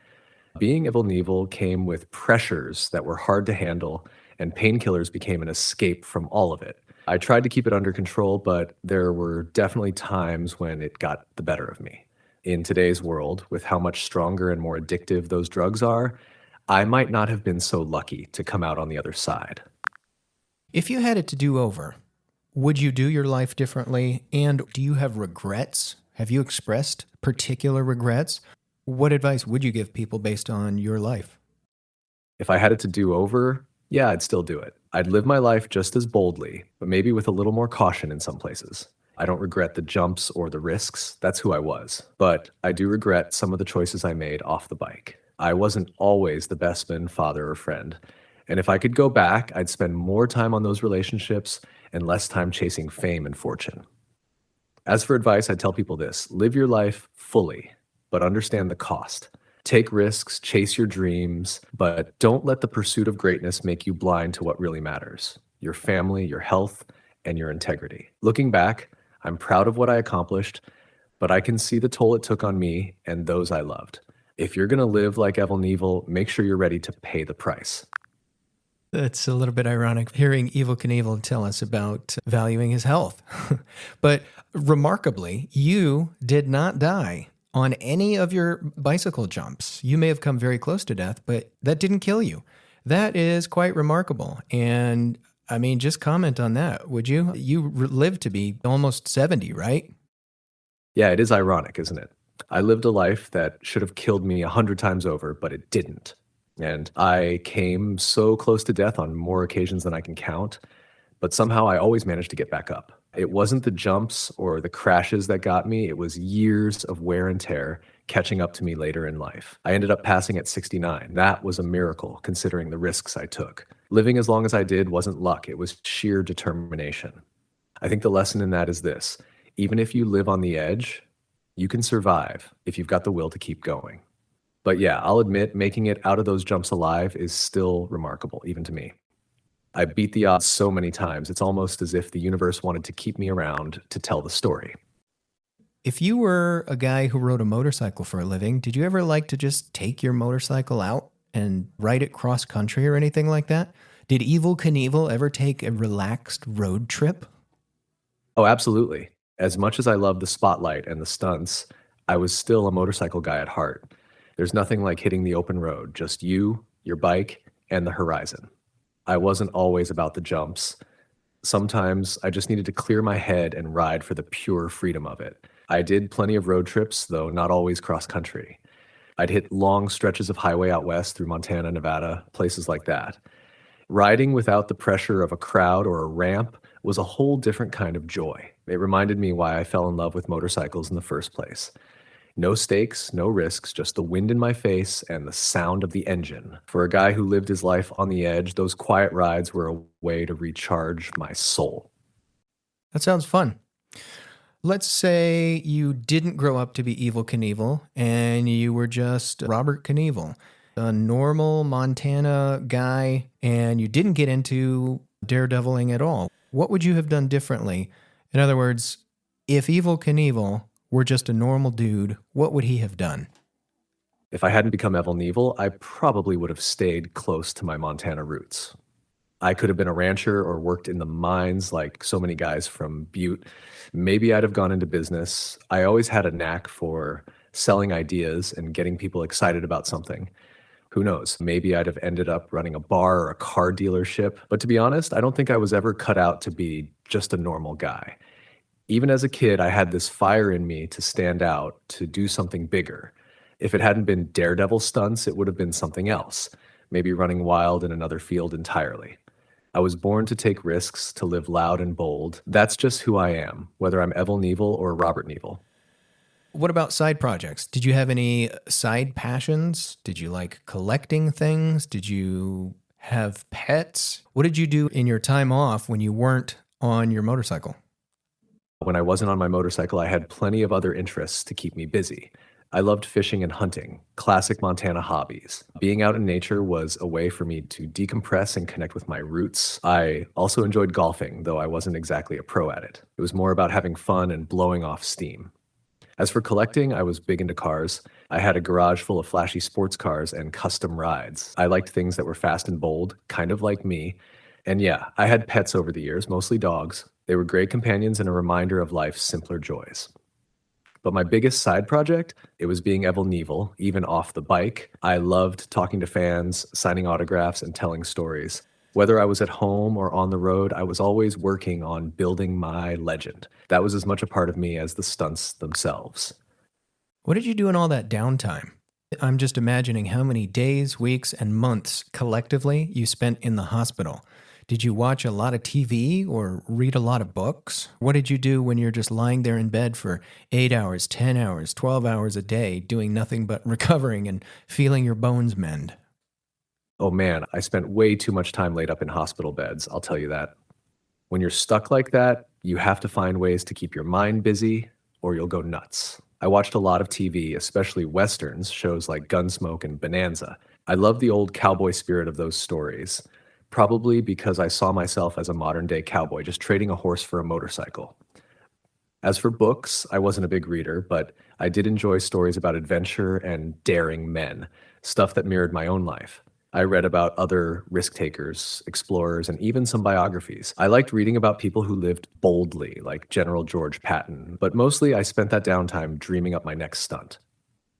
Being Evel Knievel came with pressures that were hard to handle, and painkillers became an escape from all of it. I tried to keep it under control, but there were definitely times when it got the better of me. In today's world, with how much stronger and more addictive those drugs are, I might not have been so lucky to come out on the other side. If you had it to do over, would you do your life differently? And do you have regrets? Have you expressed particular regrets? What advice would you give people based on your life? If I had it to do over, yeah, I'd still do it. I'd live my life just as boldly, but maybe with a little more caution in some places. I don't regret the jumps or the risks. That's who I was. But I do regret some of the choices I made off the bike. I wasn't always the best man, father, or friend. And if I could go back, I'd spend more time on those relationships and less time chasing fame and fortune. As for advice, I tell people this: live your life fully, but understand the cost. Take risks, chase your dreams, but don't let the pursuit of greatness make you blind to what really matters: your family, your health, and your integrity. Looking back, I'm proud of what I accomplished, but I can see the toll it took on me and those I loved. If you're going to live like Evel Knievel, make sure you're ready to pay the price. It's a little bit ironic hearing Evel Knievel tell us about valuing his health. But remarkably, you did not die on any of your bicycle jumps. You may have come very close to death, but that didn't kill you. That is quite remarkable. And I mean, just comment on that, would you? You lived to be almost 70, right? Yeah, it is ironic, isn't it? I lived a life that should have killed me 100 times over, but it didn't. And I came so close to death on more occasions than I can count, but somehow I always managed to get back up. It wasn't the jumps or the crashes that got me, it was years of wear and tear catching up to me later in life. I ended up passing at 69. That was a miracle considering the risks I took. Living as long as I did wasn't luck, it was sheer determination. I think the lesson in that is this: even if you live on the edge, you can survive if you've got the will to keep going. But yeah, I'll admit making it out of those jumps alive is still remarkable, even to me. I beat the odds so many times, it's almost as if the universe wanted to keep me around to tell the story. If you were a guy who rode a motorcycle for a living, did you ever like to just take your motorcycle out and ride it cross country or anything like that? Did Evel Knievel ever take a relaxed road trip? Oh, absolutely. As much as I love the spotlight and the stunts, I was still a motorcycle guy at heart. There's nothing like hitting the open road, just you, your bike, and the horizon. I wasn't always about the jumps. Sometimes I just needed to clear my head and ride for the pure freedom of it. I did plenty of road trips, though not always cross country. I'd hit long stretches of highway out west through Montana, Nevada, places like that. Riding without the pressure of a crowd or a ramp was a whole different kind of joy. It reminded me why I fell in love with motorcycles in the first place. No stakes, no risks, just the wind in my face and the sound of the engine. For a guy who lived his life on the edge, those quiet rides were a way to recharge my soul. That sounds fun. Let's say you didn't grow up to be Evel Knievel and you were just Robert Knievel, a normal Montana guy, and you didn't get into daredeviling at all. What would you have done differently? In other words, if Evel Knievel were just a normal dude, what would he have done? If I hadn't become Evel Knievel, I probably would have stayed close to my Montana roots. I could have been a rancher or worked in the mines like so many guys from Butte. Maybe I'd have gone into business. I always had a knack for selling ideas and getting people excited about something. Who knows? Maybe I'd have ended up running a bar or a car dealership. But to be honest, I don't think I was ever cut out to be just a normal guy. Even as a kid, I had this fire in me to stand out, to do something bigger. If it hadn't been Daredevil stunts, it would have been something else, maybe running wild in another field entirely. I was born to take risks, to live loud and bold. That's just who I am, whether I'm Evel Knievel or Robert Knievel. What about side projects? Did you have any side passions? Did you like collecting things? Did you have pets? What did you do in your time off when you weren't on your motorcycle? When I wasn't on my motorcycle, I had plenty of other interests to keep me busy. I loved fishing and hunting, classic Montana hobbies. Being out in nature was a way for me to decompress and connect with my roots. I also enjoyed golfing, though I wasn't exactly a pro at it. It was more about having fun and blowing off steam. As for collecting, I was big into cars. I had a garage full of flashy sports cars and custom rides. I liked things that were fast and bold, kind of like me. And yeah, I had pets over the years, mostly dogs. They were great companions and a reminder of life's simpler joys. But my biggest side project, it was being Evel Knievel, even off the bike. I loved talking to fans, signing autographs, and telling stories. Whether I was at home or on the road, I was always working on building my legend. That was as much a part of me as the stunts themselves. What did you do in all that downtime? I'm just imagining how many days, weeks, and months collectively you spent in the hospital. Did you watch a lot of TV or read a lot of books? What did you do when you're just lying there in bed for 8 hours, 10 hours, 12 hours a day, doing nothing but recovering and feeling your bones mend? Oh man, I spent way too much time laid up in hospital beds, I'll tell you that. When you're stuck like that, you have to find ways to keep your mind busy or you'll go nuts. I watched a lot of TV, especially Westerns, shows like Gunsmoke and Bonanza. I love the old cowboy spirit of those stories, probably because I saw myself as a modern day cowboy, just trading a horse for a motorcycle. As for books, I wasn't a big reader, but I did enjoy stories about adventure and daring men, stuff that mirrored my own life. I read about other risk takers, explorers, and even some biographies. I liked reading about people who lived boldly, like General George Patton, but mostly I spent that downtime dreaming up my next stunt.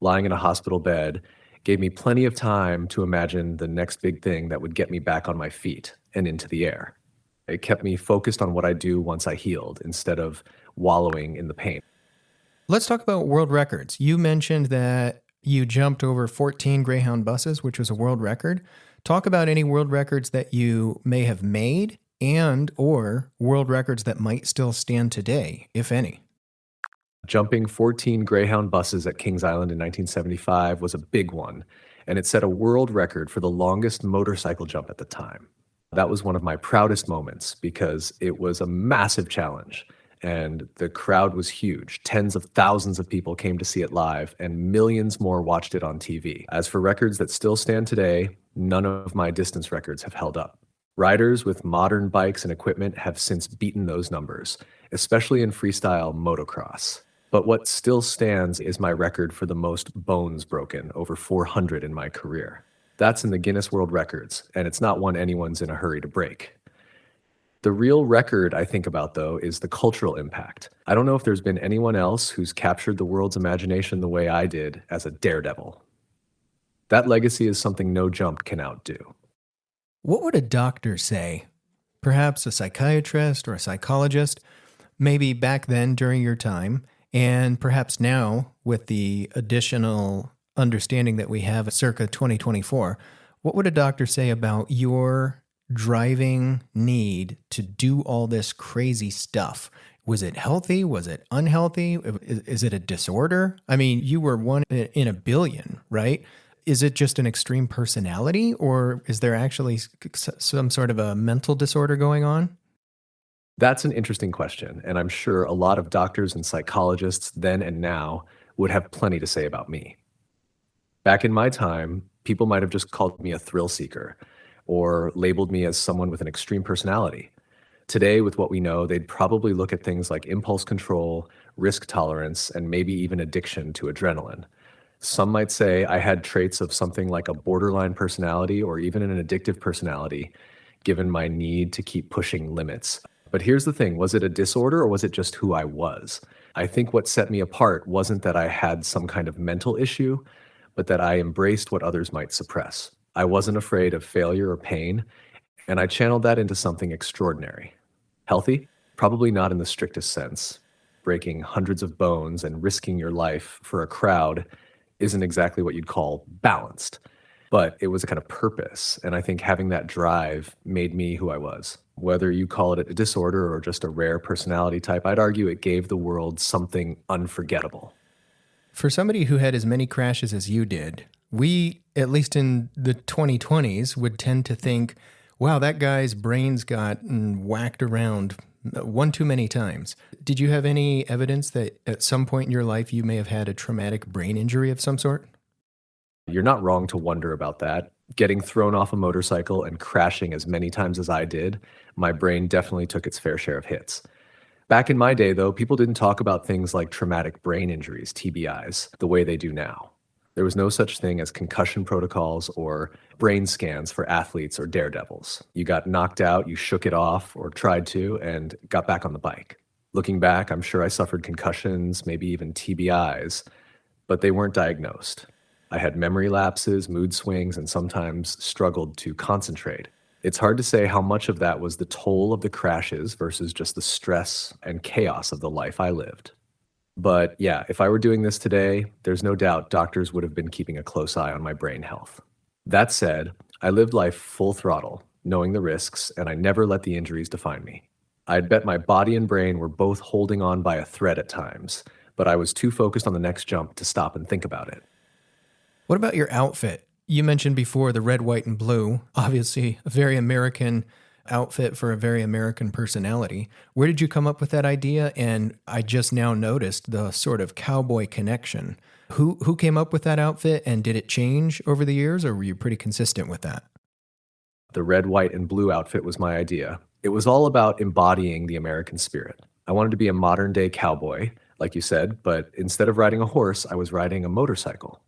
Lying in a hospital bed gave me plenty of time to imagine the next big thing that would get me back on my feet and into the air. It kept me focused on what I do once I healed instead of wallowing in the pain. Let's talk about world records. You mentioned that you jumped over 14 Greyhound buses, which was a world record. Talk about any world records that you may have made and or world records that might still stand today, if any. Jumping 14 Greyhound buses at Kings Island in 1975 was a big one, and it set a world record for the longest motorcycle jump at the time. That was one of my proudest moments because it was a massive challenge, and the crowd was huge. Tens of thousands of people came to see it live, and millions more watched it on TV. As for records that still stand today, none of my distance records have held up. Riders with modern bikes and equipment have since beaten those numbers, especially in freestyle motocross. But what still stands is my record for the most bones broken, over 400 in my career. That's in the Guinness World Records, and it's not one anyone's in a hurry to break. The real record I think about, though, is the cultural impact. I don't know if there's been anyone else who's captured the world's imagination the way I did as a daredevil. That legacy is something no jump can outdo. What would a doctor say? Perhaps a psychiatrist or a psychologist, maybe back then during your time, and perhaps now with the additional understanding that we have circa 2024. What would a doctor say about your driving need to do all this crazy stuff? Was it healthy? Was it unhealthy? Is it a disorder? I mean, you were one in a billion, right? Is it just an extreme personality, or is there actually some sort of a mental disorder going on? That's an interesting question, and I'm sure a lot of doctors and psychologists then and now would have plenty to say about me. Back in my time, people might have just called me a thrill seeker or labeled me as someone with an extreme personality. Today, with what we know, they'd probably look at things like impulse control, risk tolerance, and maybe even addiction to adrenaline. Some might say I had traits of something like a borderline personality or even an addictive personality, given my need to keep pushing limits. But here's the thing, was it a disorder or was it just who I was? I think what set me apart wasn't that I had some kind of mental issue, but that I embraced what others might suppress. I wasn't afraid of failure or pain, and I channeled that into something extraordinary. Healthy? Probably not in the strictest sense. Breaking hundreds of bones and risking your life for a crowd isn't exactly what you'd call balanced, but it was a kind of purpose, and I think having that drive made me who I was. Whether you call it a disorder or just a rare personality type, I'd argue it gave the world something unforgettable. For somebody who had as many crashes as you did, we, at least in the 2020s, would tend to think, wow, that guy's brains got whacked around one too many times. Did you have any evidence that at some point in your life you may have had a traumatic brain injury of some sort? You're not wrong to wonder about that. Getting thrown off a motorcycle and crashing as many times as I did, my brain definitely took its fair share of hits. Back in my day, though, people didn't talk about things like traumatic brain injuries, TBIs, the way they do now. There was no such thing as concussion protocols or brain scans for athletes or daredevils. You got knocked out, you shook it off or tried to, and got back on the bike. Looking back, I'm sure I suffered concussions, maybe even TBIs, but they weren't diagnosed. I had memory lapses, mood swings, and sometimes struggled to concentrate. It's hard to say how much of that was the toll of the crashes versus just the stress and chaos of the life I lived. But yeah, if I were doing this today, there's no doubt doctors would have been keeping a close eye on my brain health. That said, I lived life full throttle, knowing the risks, and I never let the injuries define me. I'd bet my body and brain were both holding on by a thread at times, but I was too focused on the next jump to stop and think about it. What about your outfit? You mentioned before the red, white, and blue, obviously a very American outfit for a very American personality. Where did you come up with that idea? And I just now noticed the sort of cowboy connection. Who came up with that outfit, and did it change over the years, or were you pretty consistent with that? The red, white, and blue outfit was my idea. It was all about embodying the American spirit. I wanted to be a modern day cowboy, like you said, but instead of riding a horse, I was riding a motorcycle.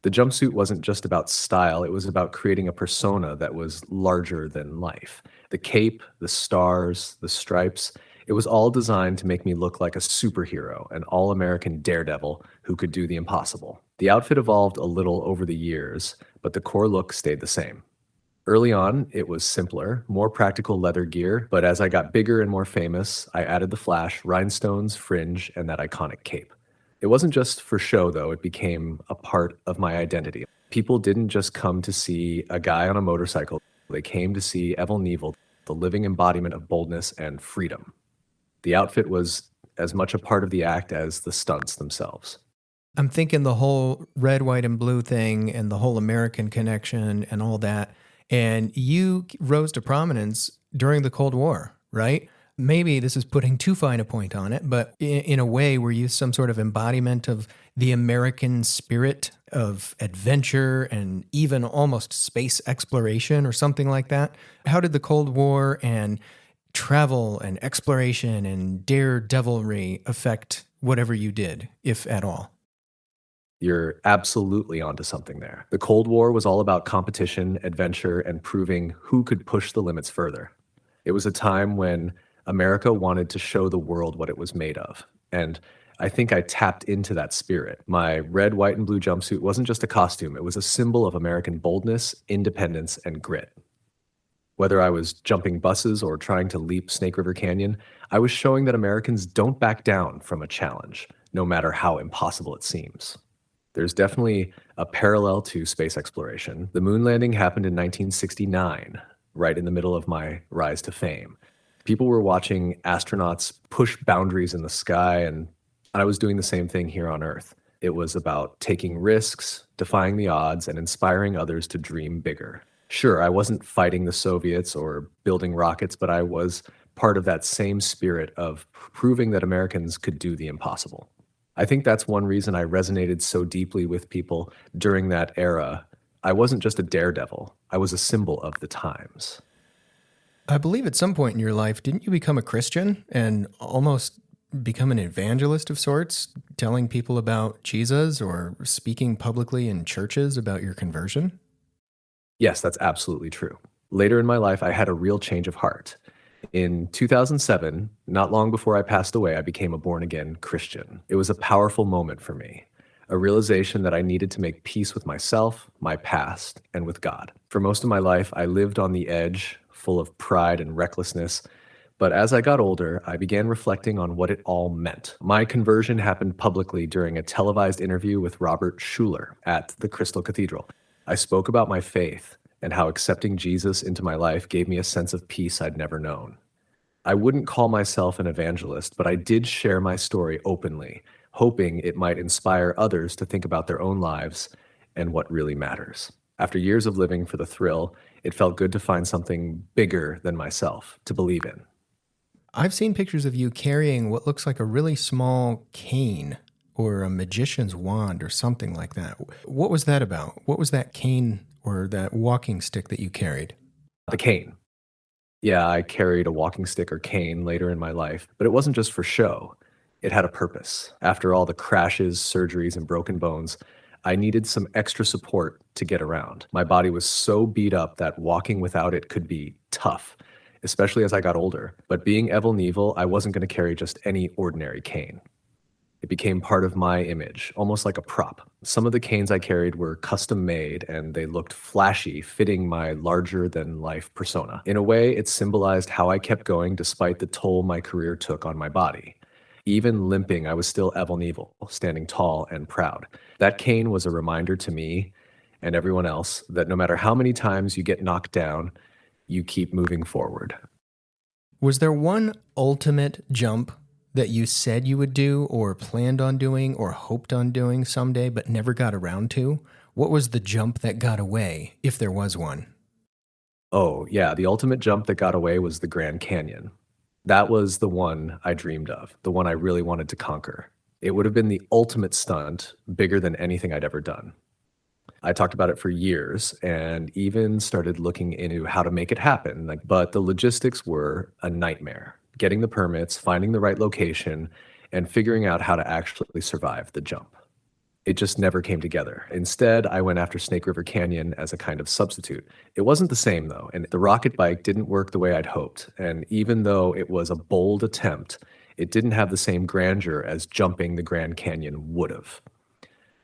The jumpsuit wasn't just about style, it was about creating a persona that was larger than life. The cape, the stars, the stripes, it was all designed to make me look like a superhero, an all American daredevil who could do the impossible. The outfit evolved a little over the years, but the core look stayed the same. Early on, it was simpler, more practical leather gear, but as I got bigger and more famous, I added the flash, rhinestones, fringe, and that iconic cape. It wasn't just for show, though, it became a part of my identity. People didn't just come to see a guy on a motorcycle, they came to see Evel Knievel, the living embodiment of boldness and freedom. The outfit was as much a part of the act as the stunts themselves. I'm thinking the whole red, white, and blue thing and the whole American connection and all that. And you rose to prominence during the Cold War, right? Maybe this is putting too fine a point on it, but in a way, were you some sort of embodiment of the American spirit of adventure and even almost space exploration or something like that? How did the Cold War and travel and exploration and daredevilry affect whatever you did, if at all? You're absolutely onto something there. The Cold War was all about competition, adventure, and proving who could push the limits further. It was a time when America wanted to show the world what it was made of. And I think I tapped into that spirit. My red, white, and blue jumpsuit wasn't just a costume, it was a symbol of American boldness, independence, and grit. Whether I was jumping buses or trying to leap Snake River Canyon, I was showing that Americans don't back down from a challenge, no matter how impossible it seems. There's definitely a parallel to space exploration. The moon landing happened in 1969, right in the middle of my rise to fame. People were watching astronauts push boundaries in the sky, and I was doing the same thing here on Earth. It was about taking risks, defying the odds, and inspiring others to dream bigger. Sure, I wasn't fighting the Soviets or building rockets, but I was part of that same spirit of proving that Americans could do the impossible. I think that's one reason I resonated so deeply with people during that era. I wasn't just a daredevil, I was a symbol of the times. I believe at some point in your life, didn't you become a Christian and almost become an evangelist of sorts, telling people about Jesus or speaking publicly in churches about your conversion? Yes, that's absolutely true. Later in my life, I had a real change of heart. In 2007, not long before I passed away, I became a born-again Christian. It was a powerful moment for me, a realization that I needed to make peace with myself, my past, and with God. For most of my life, I lived on the edge, full of pride and recklessness, but as I got older, I began reflecting on what it all meant. My conversion happened publicly during a televised interview with Robert Schuller at the Crystal Cathedral. I spoke about my faith and how accepting Jesus into my life gave me a sense of peace I'd never known. I wouldn't call myself an evangelist, but I did share my story openly, hoping it might inspire others to think about their own lives and what really matters. After years of living for the thrill, it felt good to find something bigger than myself to believe in. I've seen pictures of you carrying what looks like a really small cane or a magician's wand or something like that. What was that about? What was that cane or that walking stick that you carried? The cane. Yeah, I carried a walking stick or cane later in my life, but it wasn't just for show. It had a purpose. After all the crashes, surgeries, and broken bones, I needed some extra support to get around. My body was so beat up that walking without it could be tough, especially as I got older. But being Evel Knievel, I wasn't going to carry just any ordinary cane. It became part of my image, almost like a prop. Some of the canes I carried were custom made and they looked flashy, fitting my larger than life persona. In a way, it symbolized how I kept going despite the toll my career took on my body. Even limping, I was still Evel Knievel, standing tall and proud. That cane was a reminder to me and everyone else that no matter how many times you get knocked down, you keep moving forward. Was there one ultimate jump that you said you would do or planned on doing or hoped on doing someday but never got around to? What was the jump that got away, if there was one? Oh, yeah, the ultimate jump that got away was the Grand Canyon. That was the one I dreamed of, the one I really wanted to conquer. It would have been the ultimate stunt, bigger than anything I'd ever done. I talked about it for years and even started looking into how to make it happen. But the logistics were a nightmare. Getting the permits, finding the right location, and figuring out how to actually survive the jump. It just never came together. Instead, I went after Snake River Canyon as a kind of substitute. It wasn't the same though, and the rocket bike didn't work the way I'd hoped. And even though it was a bold attempt, it didn't have the same grandeur as jumping the Grand Canyon would have.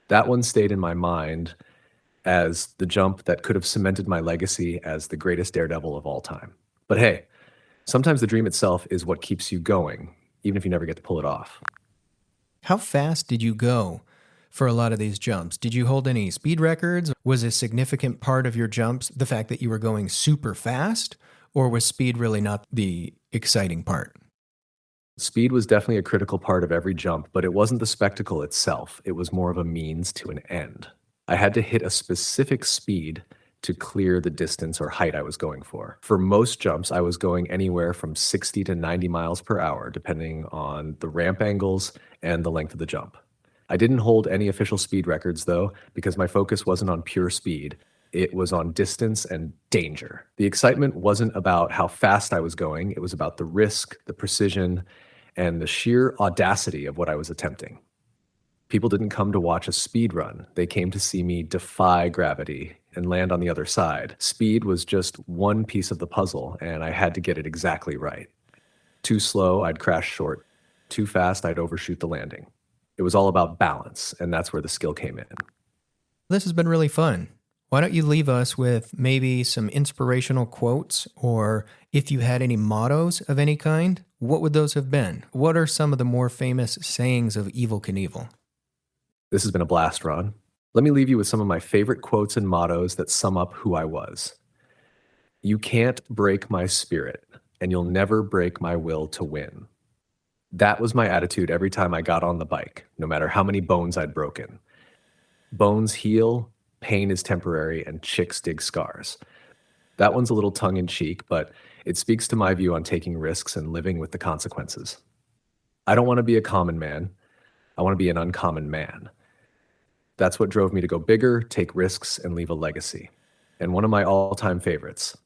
That one stayed in my mind as the jump that could have cemented my legacy as the greatest daredevil of all time. But hey, sometimes the dream itself is what keeps you going, even if you never get to pull it off. How fast did you go for a lot of these jumps? Did you hold any speed records? Was a significant part of your jumps the fact that you were going super fast, or was speed really not the exciting part? Speed was definitely a critical part of every jump, but it wasn't the spectacle itself. It was more of a means to an end. I had to hit a specific speed to clear the distance or height I was going for. For most jumps, I was going anywhere from 60 to 90 miles per hour, depending on the ramp angles and the length of the jump. I didn't hold any official speed records though, because my focus wasn't on pure speed. It was on distance and danger. The excitement wasn't about how fast I was going. It was about the risk, the precision, and the sheer audacity of what I was attempting. People didn't come to watch a speed run. They came to see me defy gravity and land on the other side. Speed was just one piece of the puzzle, and I had to get it exactly right. Too slow, I'd crash short. Too fast, I'd overshoot the landing. It was all about balance, and that's where the skill came in. This has been really fun. Why don't you leave us with maybe some inspirational quotes, or if you had any mottos of any kind, what would those have been? What are some of the more famous sayings of Evel Knievel? This has been a blast, Ron. Let me leave you with some of my favorite quotes and mottos that sum up who I was. You can't break my spirit, and you'll never break my will to win. That was my attitude every time I got on the bike, no matter how many bones I'd broken. Bones heal, pain is temporary, and chicks dig scars. That one's a little tongue-in-cheek, but it speaks to my view on taking risks and living with the consequences. I don't want to be a common man. I want to be an uncommon man. That's what drove me to go bigger, take risks, and leave a legacy. And one of my all-time favorites,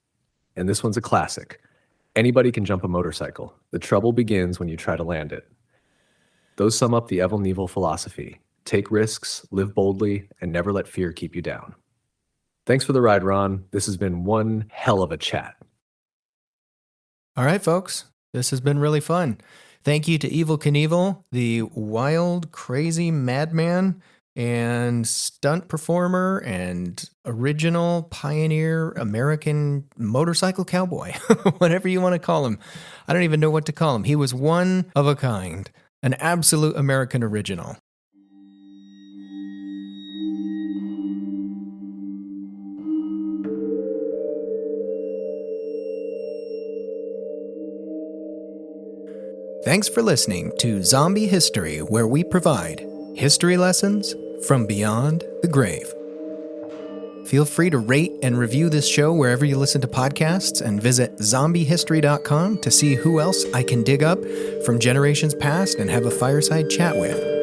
and this one's a classic, anybody can jump a motorcycle. The trouble begins when you try to land it. Those sum up the Evel Knievel philosophy. Take risks, live boldly, and never let fear keep you down. Thanks for the ride, Ron. This has been one hell of a chat. All right, folks. This has been really fun. Thank you to Evel Knievel, the wild, crazy madman and stunt performer and original pioneer American motorcycle cowboy, whatever you want to call him. I don't even know what to call him. He was one of a kind, an absolute American original. Thanks for listening to Zombie History, where we provide history lessons from beyond the grave. Feel free to rate and review this show wherever you listen to podcasts, and visit zombiehistory.com to see who else I can dig up from generations past and have a fireside chat with.